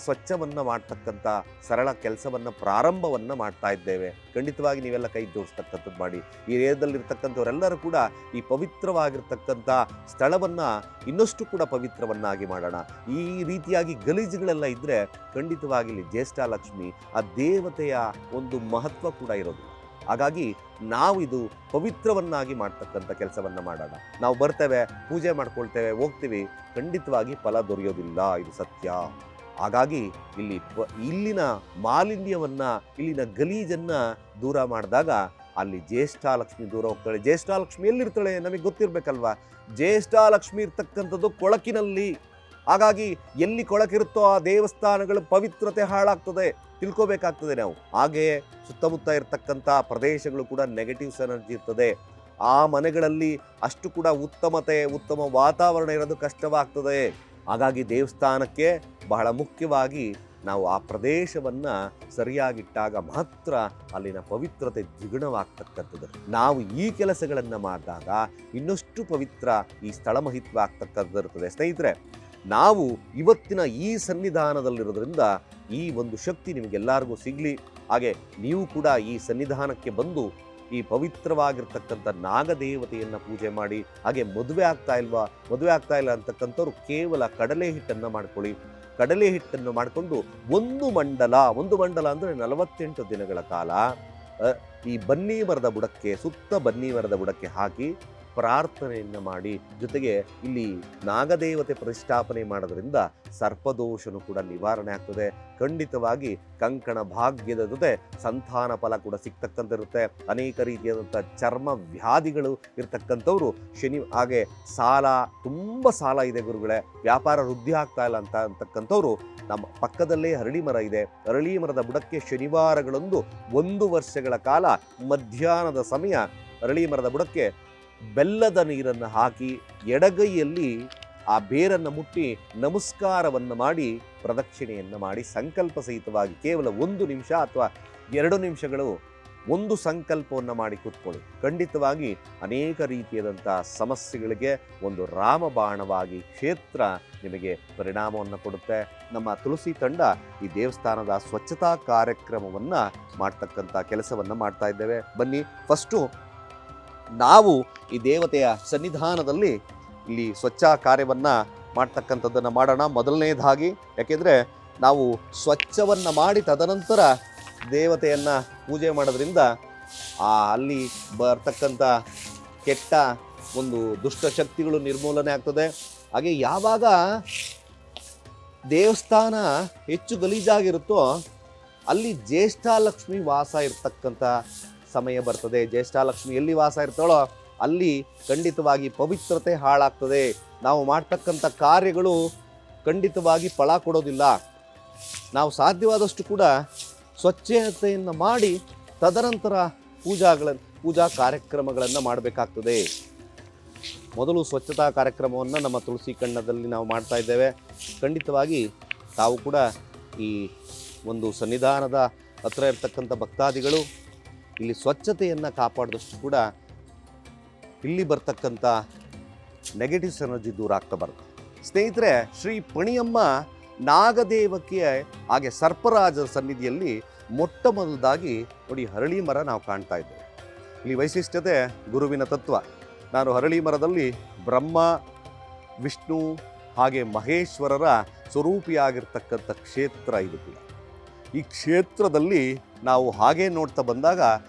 ಸ್ವಚ್ಛವನ್ನು ಮಾಡ್ತಕ್ಕಂಥ ಸರಳ ಕೆಲಸವನ್ನು ಪ್ರಾರಂಭವನ್ನು ಮಾಡ್ತಾ ಇದ್ದೇವೆ. ಖಂಡಿತವಾಗಿ ನೀವೆಲ್ಲ ಕೈ ಜೋಡಿಸ್ತಕ್ಕಂಥದ್ದು ಮಾಡಿ. ಈ ಏರಿಯಾದಲ್ಲಿರ್ತಕ್ಕಂಥವರೆಲ್ಲರೂ ಕೂಡ ಈ ಪವಿತ್ರವಾಗಿರ್ತಕ್ಕಂಥ ಸ್ಥಳವನ್ನು ಇನ್ನಷ್ಟು ಕೂಡ ಪವಿತ್ರವನ್ನಾಗಿ ಮಾಡೋಣ. ಈ ರೀತಿಯಾಗಿ ಗಲೀಜುಗಳೆಲ್ಲ ಇದ್ದರೆ ಖಂಡಿತವಾಗಿ ಇಲ್ಲಿ ಜ್ಯೇಷ್ಠ ಲಕ್ಷ್ಮಿ ಆ ದೇವತೆಯ ಒಂದು ಮಹತ್ವ ಕೂಡ ಇರೋದು. ಹಾಗಾಗಿ ನಾವು ಇದು ಪವಿತ್ರವನ್ನಾಗಿ ಮಾಡ್ತಕ್ಕಂಥ ಕೆಲಸವನ್ನು ಮಾಡೋಣ. ನಾವು ಬರ್ತೇವೆ, ಪೂಜೆ ಮಾಡ್ಕೊಳ್ತೇವೆ, ಹೋಗ್ತೀವಿ, ಖಂಡಿತವಾಗಿ ಫಲ ದೊರೆಯೋದಿಲ್ಲ, ಇದು ಸತ್ಯ. ಹಾಗಾಗಿ ಇಲ್ಲಿನ ಮಾಲಿನ್ಯವನ್ನು, ಇಲ್ಲಿನ ಗಲೀಜನ್ನು ದೂರ ಮಾಡಿದಾಗ ಅಲ್ಲಿ ಜ್ಯೇಷ್ಠ ಲಕ್ಷ್ಮಿ ದೂರ ಹೋಗ್ತಾಳೆ. ಜ್ಯೇಷ್ಠ ಲಕ್ಷ್ಮಿ ಎಲ್ಲಿರ್ತಾಳೆ ನಮಗೆ ಗೊತ್ತಿರಬೇಕಲ್ವಾ? ಜ್ಯೇಷ್ಠ ಲಕ್ಷ್ಮಿ ಇರ್ತಕ್ಕಂಥದ್ದು ಕೊಳಕಿನಲ್ಲಿ. ಹಾಗಾಗಿ ಎಲ್ಲಿ ಕೊಳಕಿರುತ್ತೋ ಆ ದೇವಸ್ಥಾನಗಳ ಪವಿತ್ರತೆ ಹಾಳಾಗ್ತದೆ, ತಿಳ್ಕೋಬೇಕಾಗ್ತದೆ ನಾವು. ಹಾಗೆಯೇ ಸುತ್ತಮುತ್ತ ಇರ್ತಕ್ಕಂಥ ಪ್ರದೇಶಗಳು ಕೂಡ ನೆಗೆಟಿವ್ಸ್ ಎನರ್ಜಿ ಇರ್ತದೆ. ಆ ಮನೆಗಳಲ್ಲಿ ಅಷ್ಟು ಕೂಡ ಉತ್ತಮ ವಾತಾವರಣ ಇರೋದು ಕಷ್ಟವಾಗ್ತದೆ. ಹಾಗಾಗಿ ದೇವಸ್ಥಾನಕ್ಕೆ ಬಹಳ ಮುಖ್ಯವಾಗಿ ನಾವು ಆ ಪ್ರದೇಶವನ್ನು ಸರಿಯಾಗಿಟ್ಟಾಗ ಮಾತ್ರ ಅಲ್ಲಿನ ಪವಿತ್ರತೆ ದ್ವಿಗುಣವಾಗ್ತಕ್ಕಂಥದ್ದು. ನಾವು ಈ ಕೆಲಸಗಳನ್ನು ಮಾಡಿದಾಗ ಇನ್ನಷ್ಟು ಪವಿತ್ರ ಈ ಸ್ಥಳ ಮಹಿತ್ವ ಆಗ್ತಕ್ಕಂಥದ್ದು ಇರ್ತದೆ. ಸ್ನೇಹಿತರೆ, ನಾವು ಇವತ್ತಿನ ಈ ಸನ್ನಿಧಾನದಲ್ಲಿರೋದ್ರಿಂದ ಈ ಒಂದು ಶಕ್ತಿ ನಿಮಗೆಲ್ಲರಿಗೂ ಸಿಗಲಿ. ಹಾಗೆ ನೀವು ಕೂಡ ಈ ಸನ್ನಿಧಾನಕ್ಕೆ ಬಂದು ಈ ಪವಿತ್ರವಾಗಿರ್ತಕ್ಕಂಥ ನಾಗದೇವತೆಯನ್ನು ಪೂಜೆ ಮಾಡಿ. ಹಾಗೆ ಮದುವೆ ಆಗ್ತಾ ಇಲ್ಲ ಅಂತಕ್ಕಂಥವ್ರು ಕೇವಲ ಕಡಲೆ ಹಿಟ್ಟನ್ನು ಮಾಡ್ಕೊಳ್ಳಿ. ಕಡಲೆ ಹಿಟ್ಟನ್ನು ಮಾಡಿಕೊಂಡು ಒಂದು ಮಂಡಲ ಅಂದರೆ 48 ದಿನಗಳ ಕಾಲ ಈ ಬನ್ನಿ ಮರದ ಬುಡಕ್ಕೆ, ಸುತ್ತ ಬನ್ನಿ ಮರದ ಬುಡಕ್ಕೆ ಹಾಕಿ ಪ್ರಾರ್ಥನೆಯನ್ನು ಮಾಡಿ, ಜೊತೆಗೆ ಇಲ್ಲಿ ನಾಗದೇವತೆ ಪ್ರತಿಷ್ಠಾಪನೆ ಮಾಡೋದ್ರಿಂದ ಸರ್ಪದೋಷನು ಕೂಡ ನಿವಾರಣೆ ಆಗ್ತದೆ. ಖಂಡಿತವಾಗಿ ಕಂಕಣ ಭಾಗ್ಯದ ಜೊತೆ ಸಂತಾನ ಫಲ ಕೂಡ ಸಿಗ್ತಕ್ಕಂತಿರುತ್ತೆ. ಅನೇಕ ರೀತಿಯಾದಂಥ ಚರ್ಮ ವ್ಯಾಧಿಗಳು ಇರ್ತಕ್ಕಂಥವ್ರು ಹಾಗೆ ಸಾಲ, ತುಂಬ ಸಾಲ ಇದೆ ಗುರುಗಳೇ, ವ್ಯಾಪಾರ ವೃದ್ಧಿ ಆಗ್ತಾ ಇಲ್ಲ ಅಂತಕ್ಕಂಥವ್ರು ನಮ್ಮ ಪಕ್ಕದಲ್ಲೇ ಅರಳಿ ಮರ ಇದೆ. ಅರಳಿ ಮರದ ಬುಡಕ್ಕೆ ಶನಿವಾರಗಳೊಂದು 1 ವರ್ಷಗಳ ಕಾಲ ಮಧ್ಯಾಹ್ನದ ಸಮಯ ಅರಳಿ ಮರದ ಬುಡಕ್ಕೆ ಬೆಲ್ಲದ ನೀರನ್ನು ಹಾಕಿ ಎಡಗೈಯಲ್ಲಿ ಆ ಬೇರನ್ನು ಮುಟ್ಟಿ ನಮಸ್ಕಾರವನ್ನು ಮಾಡಿ ಪ್ರದಕ್ಷಿಣೆಯನ್ನು ಮಾಡಿ ಸಂಕಲ್ಪ ಸಹಿತವಾಗಿ ಕೇವಲ 1 ನಿಮಿಷ ಅಥವಾ 2 ನಿಮಿಷಗಳು ಒಂದು ಸಂಕಲ್ಪವನ್ನು ಮಾಡಿ ಕೂತ್ಕೊಳ್ಳಿ. ಖಂಡಿತವಾಗಿ ಅನೇಕ ರೀತಿಯಾದಂಥ ಸಮಸ್ಯೆಗಳಿಗೆ ಒಂದು ರಾಮಬಾಣವಾಗಿ ಕ್ಷೇತ್ರ ನಿಮಗೆ ಪರಿಣಾಮವನ್ನು ಕೊಡುತ್ತೆ. ನಮ್ಮ ತುಳಸಿ ತಂಡ ಈ ದೇವಸ್ಥಾನದ ಸ್ವಚ್ಛತಾ ಕಾರ್ಯಕ್ರಮವನ್ನು ಮಾಡ್ತಕ್ಕಂಥ ಕೆಲಸವನ್ನು ಮಾಡ್ತಾ ಇದ್ದೇವೆ. ಬನ್ನಿ, ಫಸ್ಟು ನಾವು ಈ ದೇವತೆಯ ಸನ್ನಿಧಾನದಲ್ಲಿ ಇಲ್ಲಿ ಸ್ವಚ್ಛ ಕಾರ್ಯವನ್ನು ಮಾಡ್ತಕ್ಕಂಥದ್ದನ್ನು ಮಾಡೋಣ. ಮೊದಲನೇದಾಗಿ, ಯಾಕೆಂದರೆ ನಾವು ಸ್ವಚ್ಛವನ್ನು ಮಾಡಿ ತದನಂತರ ದೇವತೆಯನ್ನು ಪೂಜೆ ಮಾಡೋದ್ರಿಂದ ಅಲ್ಲಿ ಬರ್ತಕ್ಕಂಥ ಕೆಟ್ಟ ಒಂದು ದುಷ್ಟಶಕ್ತಿಗಳು ನಿರ್ಮೂಲನೆ ಆಗ್ತದೆ. ಹಾಗೆ ಯಾವಾಗ ದೇವಸ್ಥಾನ ಹೆಚ್ಚು ಗಲೀಜಾಗಿರುತ್ತೋ ಅಲ್ಲಿ ಜ್ಯೇಷ್ಠಾಲಕ್ಷ್ಮಿ ವಾಸ ಇರ್ತಕ್ಕಂಥ ಸಮಯ ಬರ್ತದೆ. ಜ್ಯೇಷ್ಠಾಲಕ್ಷ್ಮಿ ಎಲ್ಲಿ ವಾಸ ಇರ್ತಾಳೋ ಅಲ್ಲಿ ಖಂಡಿತವಾಗಿ ಪವಿತ್ರತೆ ಹಾಳಾಗ್ತದೆ. ನಾವು ಮಾಡ್ತಕ್ಕಂಥ ಕಾರ್ಯಗಳು ಖಂಡಿತವಾಗಿ ಫಲ ಕೊಡೋದಿಲ್ಲ. ನಾವು ಸಾಧ್ಯವಾದಷ್ಟು ಕೂಡ ಸ್ವಚ್ಛತೆಯನ್ನು ಮಾಡಿ ತದನಂತರ ಪೂಜಾ ಕಾರ್ಯಕ್ರಮಗಳನ್ನು ಮಾಡಬೇಕಾಗ್ತದೆ. ಮೊದಲು ಸ್ವಚ್ಛತಾ ಕಾರ್ಯಕ್ರಮವನ್ನು ನಮ್ಮ ತುಳಸಿ ಕಣ್ಣದಲ್ಲಿ ನಾವು ಮಾಡ್ತಾ ಇದ್ದೇವೆ. ಖಂಡಿತವಾಗಿ ತಾವು ಕೂಡ ಈ ಒಂದು ಸನ್ನಿಧಾನದ ಹತ್ರ ಇರ್ತಕ್ಕಂಥ ಭಕ್ತಾದಿಗಳು ಇಲ್ಲಿ ಸ್ವಚ್ಛತೆಯನ್ನು ಕಾಪಾಡಿದಷ್ಟು ಕೂಡ ಇಲ್ಲಿ ಬರ್ತಕ್ಕಂಥ ನೆಗೆಟಿವ್ಸ್ ಎನರ್ಜಿ ದೂರ ಆಗ್ತಾ ಬರುತ್ತೆ. ಸ್ನೇಹಿತರೆ, ಶ್ರೀ ಪಣಿಯಮ್ಮ ನಾಗದೇವಕ್ಕೆ ಹಾಗೆ ಸರ್ಪರಾಜರ ಸನ್ನಿಧಿಯಲ್ಲಿ ಮೊಟ್ಟ ಮೊದಲದಾಗಿ ನೋಡಿ ಹರಳಿ ಮರ ನಾವು ಕಾಣ್ತಾ ಇದ್ದೇವೆ. ಇಲ್ಲಿ ವೈಶಿಷ್ಟ್ಯತೆ ಗುರುವಿನ ತತ್ವ. ನಾನು ಹರಳಿ ಮರದಲ್ಲಿ ಬ್ರಹ್ಮ, ವಿಷ್ಣು ಹಾಗೆ ಮಹೇಶ್ವರರ ಸ್ವರೂಪಿಯಾಗಿರ್ತಕ್ಕಂಥ ಕ್ಷೇತ್ರ ಇದು ಕೂಡ. ಈ ಕ್ಷೇತ್ರದಲ್ಲಿ ನಾವು ಹಾಗೆ ನೋಡ್ತಾ ಬಂದಾಗ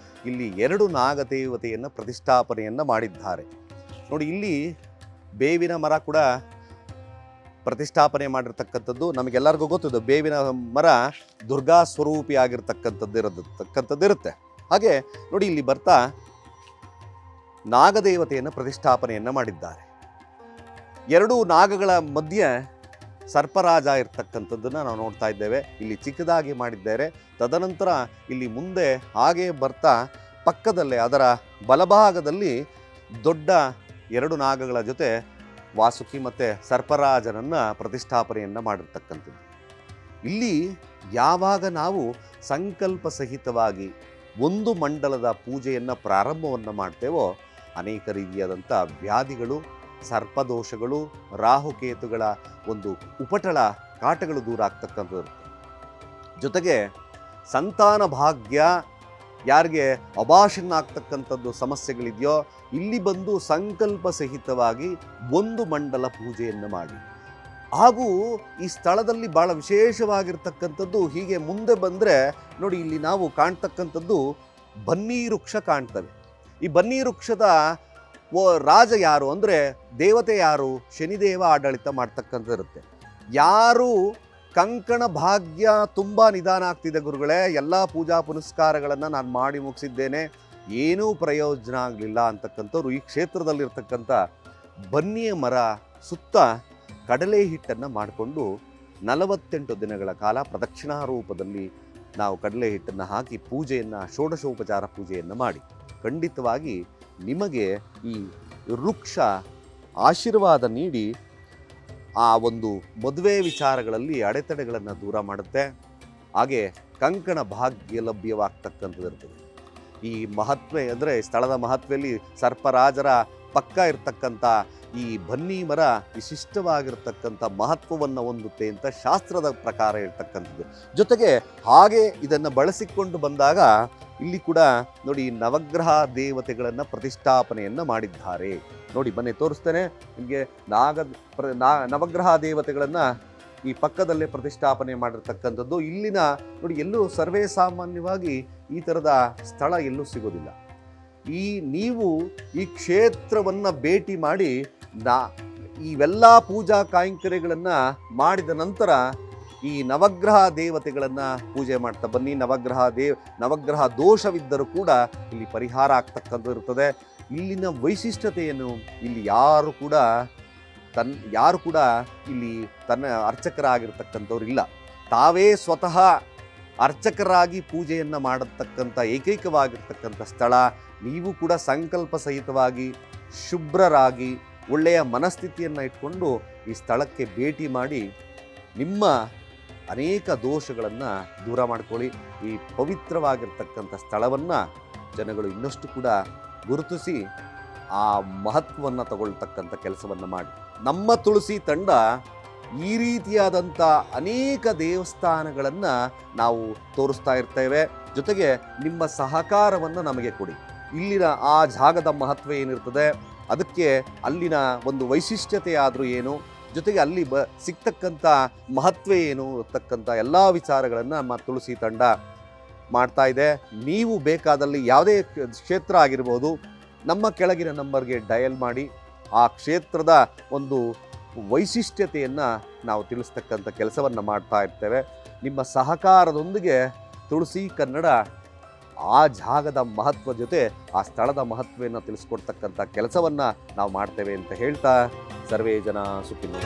ಇಲ್ಲಿ 2 ನಾಗದೇವತೆಯನ್ನು ಪ್ರತಿಷ್ಠಾಪನೆಯನ್ನು ಮಾಡಿದ್ದಾರೆ. ನೋಡಿ, ಇಲ್ಲಿ ಬೇವಿನ ಮರ ಕೂಡ ಪ್ರತಿಷ್ಠಾಪನೆ ನಮಗೆಲ್ಲರಿಗೂ ಗೊತ್ತಿದ್ದು ಬೇವಿನ ಮರ ದುರ್ಗಾ ಸ್ವರೂಪಿಯಾಗಿರ್ತಕ್ಕಂಥದ್ದಿರುತ್ತೆ. ಹಾಗೆ ನೋಡಿ, ಇಲ್ಲಿ ಬರ್ತಾ ನಾಗದೇವತೆಯನ್ನು ಪ್ರತಿಷ್ಠಾಪನೆಯನ್ನು ಮಾಡಿದ್ದಾರೆ. 2 ನಾಗಗಳ ಮಧ್ಯೆ ಸರ್ಪರಾಜ ಇರ್ತಕ್ಕಂಥದ್ದನ್ನು ನಾವು ನೋಡ್ತಾ ಇದ್ದೇವೆ. ಇಲ್ಲಿ ಚಿಕ್ಕದಾಗಿ ಮಾಡಿದ್ದಾರೆ. ತದನಂತರ ಇಲ್ಲಿ ಮುಂದೆ ಹಾಗೆ ಬರ್ತಾ ಪಕ್ಕದಲ್ಲೇ ಅದರ ಬಲಭಾಗದಲ್ಲಿ ದೊಡ್ಡ 2 ನಾಗಗಳ ಜೊತೆ ವಾಸುಕಿ ಮತ್ತು ಸರ್ಪರಾಜನನ್ನು ಪ್ರತಿಷ್ಠಾಪನೆಯನ್ನು ಮಾಡಿರ್ತಕ್ಕಂಥದ್ದು. ಇಲ್ಲಿ ಯಾವಾಗ ನಾವು ಸಂಕಲ್ಪ ಸಹಿತವಾಗಿ 1 ಮಂಡಲದ ಪೂಜೆಯನ್ನು ಪ್ರಾರಂಭವನ್ನು ಮಾಡ್ತೇವೋ ಅನೇಕ ರೀತಿಯಾದಂಥ ವ್ಯಾಧಿಗಳು, ಸರ್ಪದೋಷಗಳು, ರಾಹುಕೇತುಗಳ ಒಂದು ಉಪಟಳ ಕಾಟಗಳು ದೂರ ಆಗ್ತಕ್ಕಂಥದ್ದು. ಜೊತೆಗೆ ಸಂತಾನ ಭಾಗ್ಯ, ಯಾರಿಗೆ ಅಭಾಷಣ ಆಗ್ತಕ್ಕಂಥದ್ದು ಸಮಸ್ಯೆಗಳಿದೆಯೋ ಇಲ್ಲಿ ಬಂದು ಸಂಕಲ್ಪ ಸಹಿತವಾಗಿ 1 ಮಂಡಲ ಪೂಜೆಯನ್ನು ಮಾಡಿ. ಹಾಗೂ ಈ ಸ್ಥಳದಲ್ಲಿ ಭಾಳ ವಿಶೇಷವಾಗಿರ್ತಕ್ಕಂಥದ್ದು, ಹೀಗೆ ಮುಂದೆ ಬಂದರೆ ನೋಡಿ ಇಲ್ಲಿ ನಾವು ಕಾಣ್ತಕ್ಕಂಥದ್ದು ಬನ್ನಿ ವೃಕ್ಷ ಕಾಣ್ತವೆ. ಈ ಬನ್ನಿ ವೃಕ್ಷದ ರಾಜ ಯಾರು ಅಂದರೆ ದೇವತೆ ಯಾರು? ಶನಿದೇವ ಆಡಳಿತ ಮಾಡ್ತಕ್ಕಂಥದ್ದಿರುತ್ತೆ. ಯಾರು ಕಂಕಣ ಭಾಗ್ಯ ತುಂಬ ನಿಧಾನ ಆಗ್ತಿದೆ ಗುರುಗಳೇ, ಎಲ್ಲ ಪೂಜಾ ಪುನಸ್ಕಾರಗಳನ್ನು ನಾನು ಮಾಡಿ ಮುಗಿಸಿದ್ದೇನೆ, ಏನೂ ಪ್ರಯೋಜನ ಆಗಲಿಲ್ಲ ಅಂತಕ್ಕಂಥವ್ರು ಈ ಕ್ಷೇತ್ರದಲ್ಲಿರ್ತಕ್ಕಂಥ ಬನ್ನಿಯ ಮರ ಸುತ್ತ ಕಡಲೆ ಹಿಟ್ಟನ್ನು ಮಾಡಿಕೊಂಡು 48 ದಿನಗಳ ಕಾಲ ಪ್ರದಕ್ಷಿಣಾ ರೂಪದಲ್ಲಿ ನಾವು ಕಡಲೆ ಹಿಟ್ಟನ್ನು ಹಾಕಿ ಪೂಜೆಯನ್ನು, ಷೋಡಶೋಪಚಾರ ಪೂಜೆಯನ್ನು ಮಾಡಿ ಖಂಡಿತವಾಗಿ ನಿಮಗೆ ಈ ವೃಕ್ಷ ಆಶೀರ್ವಾದ ನೀಡಿ ಆ ಒಂದು ಮದುವೆ ವಿಚಾರಗಳಲ್ಲಿ ಅಡೆತಡೆಗಳನ್ನು ದೂರ ಮಾಡುತ್ತೆ. ಹಾಗೆ ಕಂಕಣ ಭಾಗ್ಯ ಲಭ್ಯವಾಗ್ತಕ್ಕಂಥದ್ದಿರ್ತದೆ. ಈ ಮಹತ್ವ ಅಂದರೆ ಸ್ಥಳದ ಮಹತ್ವದಲ್ಲಿ ಸರ್ಪರಾಜರ ಪಕ್ಕ ಇರ್ತಕ್ಕಂಥ ಈ ಬನ್ನಿ ಮರ ವಿಶಿಷ್ಟವಾಗಿರ್ತಕ್ಕಂಥ ಮಹತ್ವವನ್ನು ಹೊಂದುತ್ತೆ ಅಂತ ಶಾಸ್ತ್ರದ ಪ್ರಕಾರ ಇರ್ತಕ್ಕಂಥದ್ದು. ಜೊತೆಗೆ ಹಾಗೆ ಇದನ್ನು ಬಳಸಿಕೊಂಡು ಬಂದಾಗ ಇಲ್ಲಿ ಕೂಡ ನೋಡಿ ನವಗ್ರಹ ದೇವತೆಗಳನ್ನು ಪ್ರತಿಷ್ಠಾಪನೆಯನ್ನು ಮಾಡಿದ್ದಾರೆ. ನೋಡಿ ಬನ್ನಿ ತೋರಿಸ್ತೇನೆ ನಿಮಗೆ. ನವಗ್ರಹ ದೇವತೆಗಳನ್ನು ಈ ಪಕ್ಕದಲ್ಲೇ ಪ್ರತಿಷ್ಠಾಪನೆ ಮಾಡಿರ್ತಕ್ಕಂಥದ್ದು. ಇಲ್ಲಿನ ನೋಡಿ, ಎಲ್ಲೂ ಸರ್ವೇ ಸಾಮಾನ್ಯವಾಗಿ ಈ ಥರದ ಸ್ಥಳ ಎಲ್ಲೂ ಸಿಗೋದಿಲ್ಲ. ನೀವು ಈ ಕ್ಷೇತ್ರವನ್ನು ಭೇಟಿ ಮಾಡಿ ಇವೆಲ್ಲ ಪೂಜಾ ಕೈಂಕರ್ಯಗಳನ್ನು ಮಾಡಿದ ನಂತರ ಈ ನವಗ್ರಹ ದೇವತೆಗಳನ್ನು ಪೂಜೆ ಮಾಡ್ತಾ ಬನ್ನಿ. ನವಗ್ರಹ ದೋಷವಿದ್ದರೂ ಕೂಡ ಇಲ್ಲಿ ಪರಿಹಾರ ಆಗ್ತಕ್ಕಂಥದ್ದು ಇರ್ತದೆ. ಇಲ್ಲಿನ ವೈಶಿಷ್ಟ್ಯತೆಯನ್ನು ಇಲ್ಲಿ ಯಾರು ಕೂಡ ಇಲ್ಲಿ ಅರ್ಚಕರಾಗಿರ್ತಕ್ಕಂಥವ್ರು ಇಲ್ಲ. ತಾವೇ ಸ್ವತಃ ಅರ್ಚಕರಾಗಿ ಪೂಜೆಯನ್ನು ಮಾಡತಕ್ಕಂಥ ಏಕೈಕವಾಗಿರ್ತಕ್ಕಂಥ ಸ್ಥಳ. ನೀವು ಕೂಡ ಸಂಕಲ್ಪ ಸಹಿತವಾಗಿ ಶುಭ್ರರಾಗಿ ಒಳ್ಳೆಯ ಮನಸ್ಥಿತಿಯನ್ನು ಇಟ್ಕೊಂಡು ಈ ಸ್ಥಳಕ್ಕೆ ಭೇಟಿ ಮಾಡಿ ನಿಮ್ಮ ಅನೇಕ ದೋಷಗಳನ್ನು ದೂರ ಮಾಡ್ಕೊಳ್ಳಿ. ಈ ಪವಿತ್ರವಾಗಿರ್ತಕ್ಕಂಥ ಸ್ಥಳವನ್ನು ಜನಗಳು ಇನ್ನಷ್ಟು ಕೂಡ ಗುರುತಿಸಿ ಆ ಮಹತ್ವವನ್ನು ತಗೊಳ್ತಕ್ಕಂಥ ಕೆಲಸವನ್ನು ಮಾಡಿ. ನಮ್ಮ ತುಳಸಿ ತಂಡ ಈ ರೀತಿಯಾದಂಥ ಅನೇಕ ದೇವಸ್ಥಾನಗಳನ್ನು ನಾವು ತೋರಿಸ್ತಾ ಇರ್ತೇವೆ. ಜೊತೆಗೆ ನಿಮ್ಮ ಸಹಕಾರವನ್ನು ನಮಗೆ ಕೊಡಿ. ಇಲ್ಲಿನ ಆ ಜಾಗದ ಮಹತ್ವ ಏನಿರ್ತದೆ, ಅದಕ್ಕೆ ಅಲ್ಲಿನ ಒಂದು ವೈಶಿಷ್ಟ್ಯತೆ ಆದರೂ ಏನು, ಜೊತೆಗೆ ಅಲ್ಲಿ ಸಿಗ್ತಕ್ಕಂಥ ಮಹತ್ವ ಏನು ಇರ್ತಕ್ಕಂಥ ಎಲ್ಲ ವಿಚಾರಗಳನ್ನು ನಮ್ಮ ತುಳಸಿ ತಂಡ ಮಾಡ್ತಾ ಇದೆ. ನೀವು ಬೇಕಾದಲ್ಲಿ ಯಾವುದೇ ಕ್ಷೇತ್ರ ಆಗಿರ್ಬೋದು, ನಮ್ಮ ಕೆಳಗಿನ ನಂಬರ್ಗೆ ಡಯಲ್ ಮಾಡಿ ಆ ಕ್ಷೇತ್ರದ ಒಂದು ವೈಶಿಷ್ಟ್ಯತೆಯನ್ನು ನಾವು ತಿಳಿಸ್ತಕ್ಕಂಥ ಕೆಲಸವನ್ನು ಮಾಡ್ತಾ ಇರ್ತೇವೆ. ನಿಮ್ಮ ಸಹಕಾರದೊಂದಿಗೆ ತುಳಸಿ ಕನ್ನಡ ಆ ಜಾಗದ ಮಹತ್ವ ಜೊತೆ ಆ ಸ್ಥಳದ ಮಹತ್ವವನ್ನು ತಿಳಿಸ್ಕೊಡ್ತಕ್ಕಂಥ ಕೆಲಸವನ್ನು ನಾವು ಮಾಡ್ತೇವೆ ಅಂತ ಹೇಳ್ತಾ, ಸರ್ವೇ ಜನ ಸುಖಿನೋ.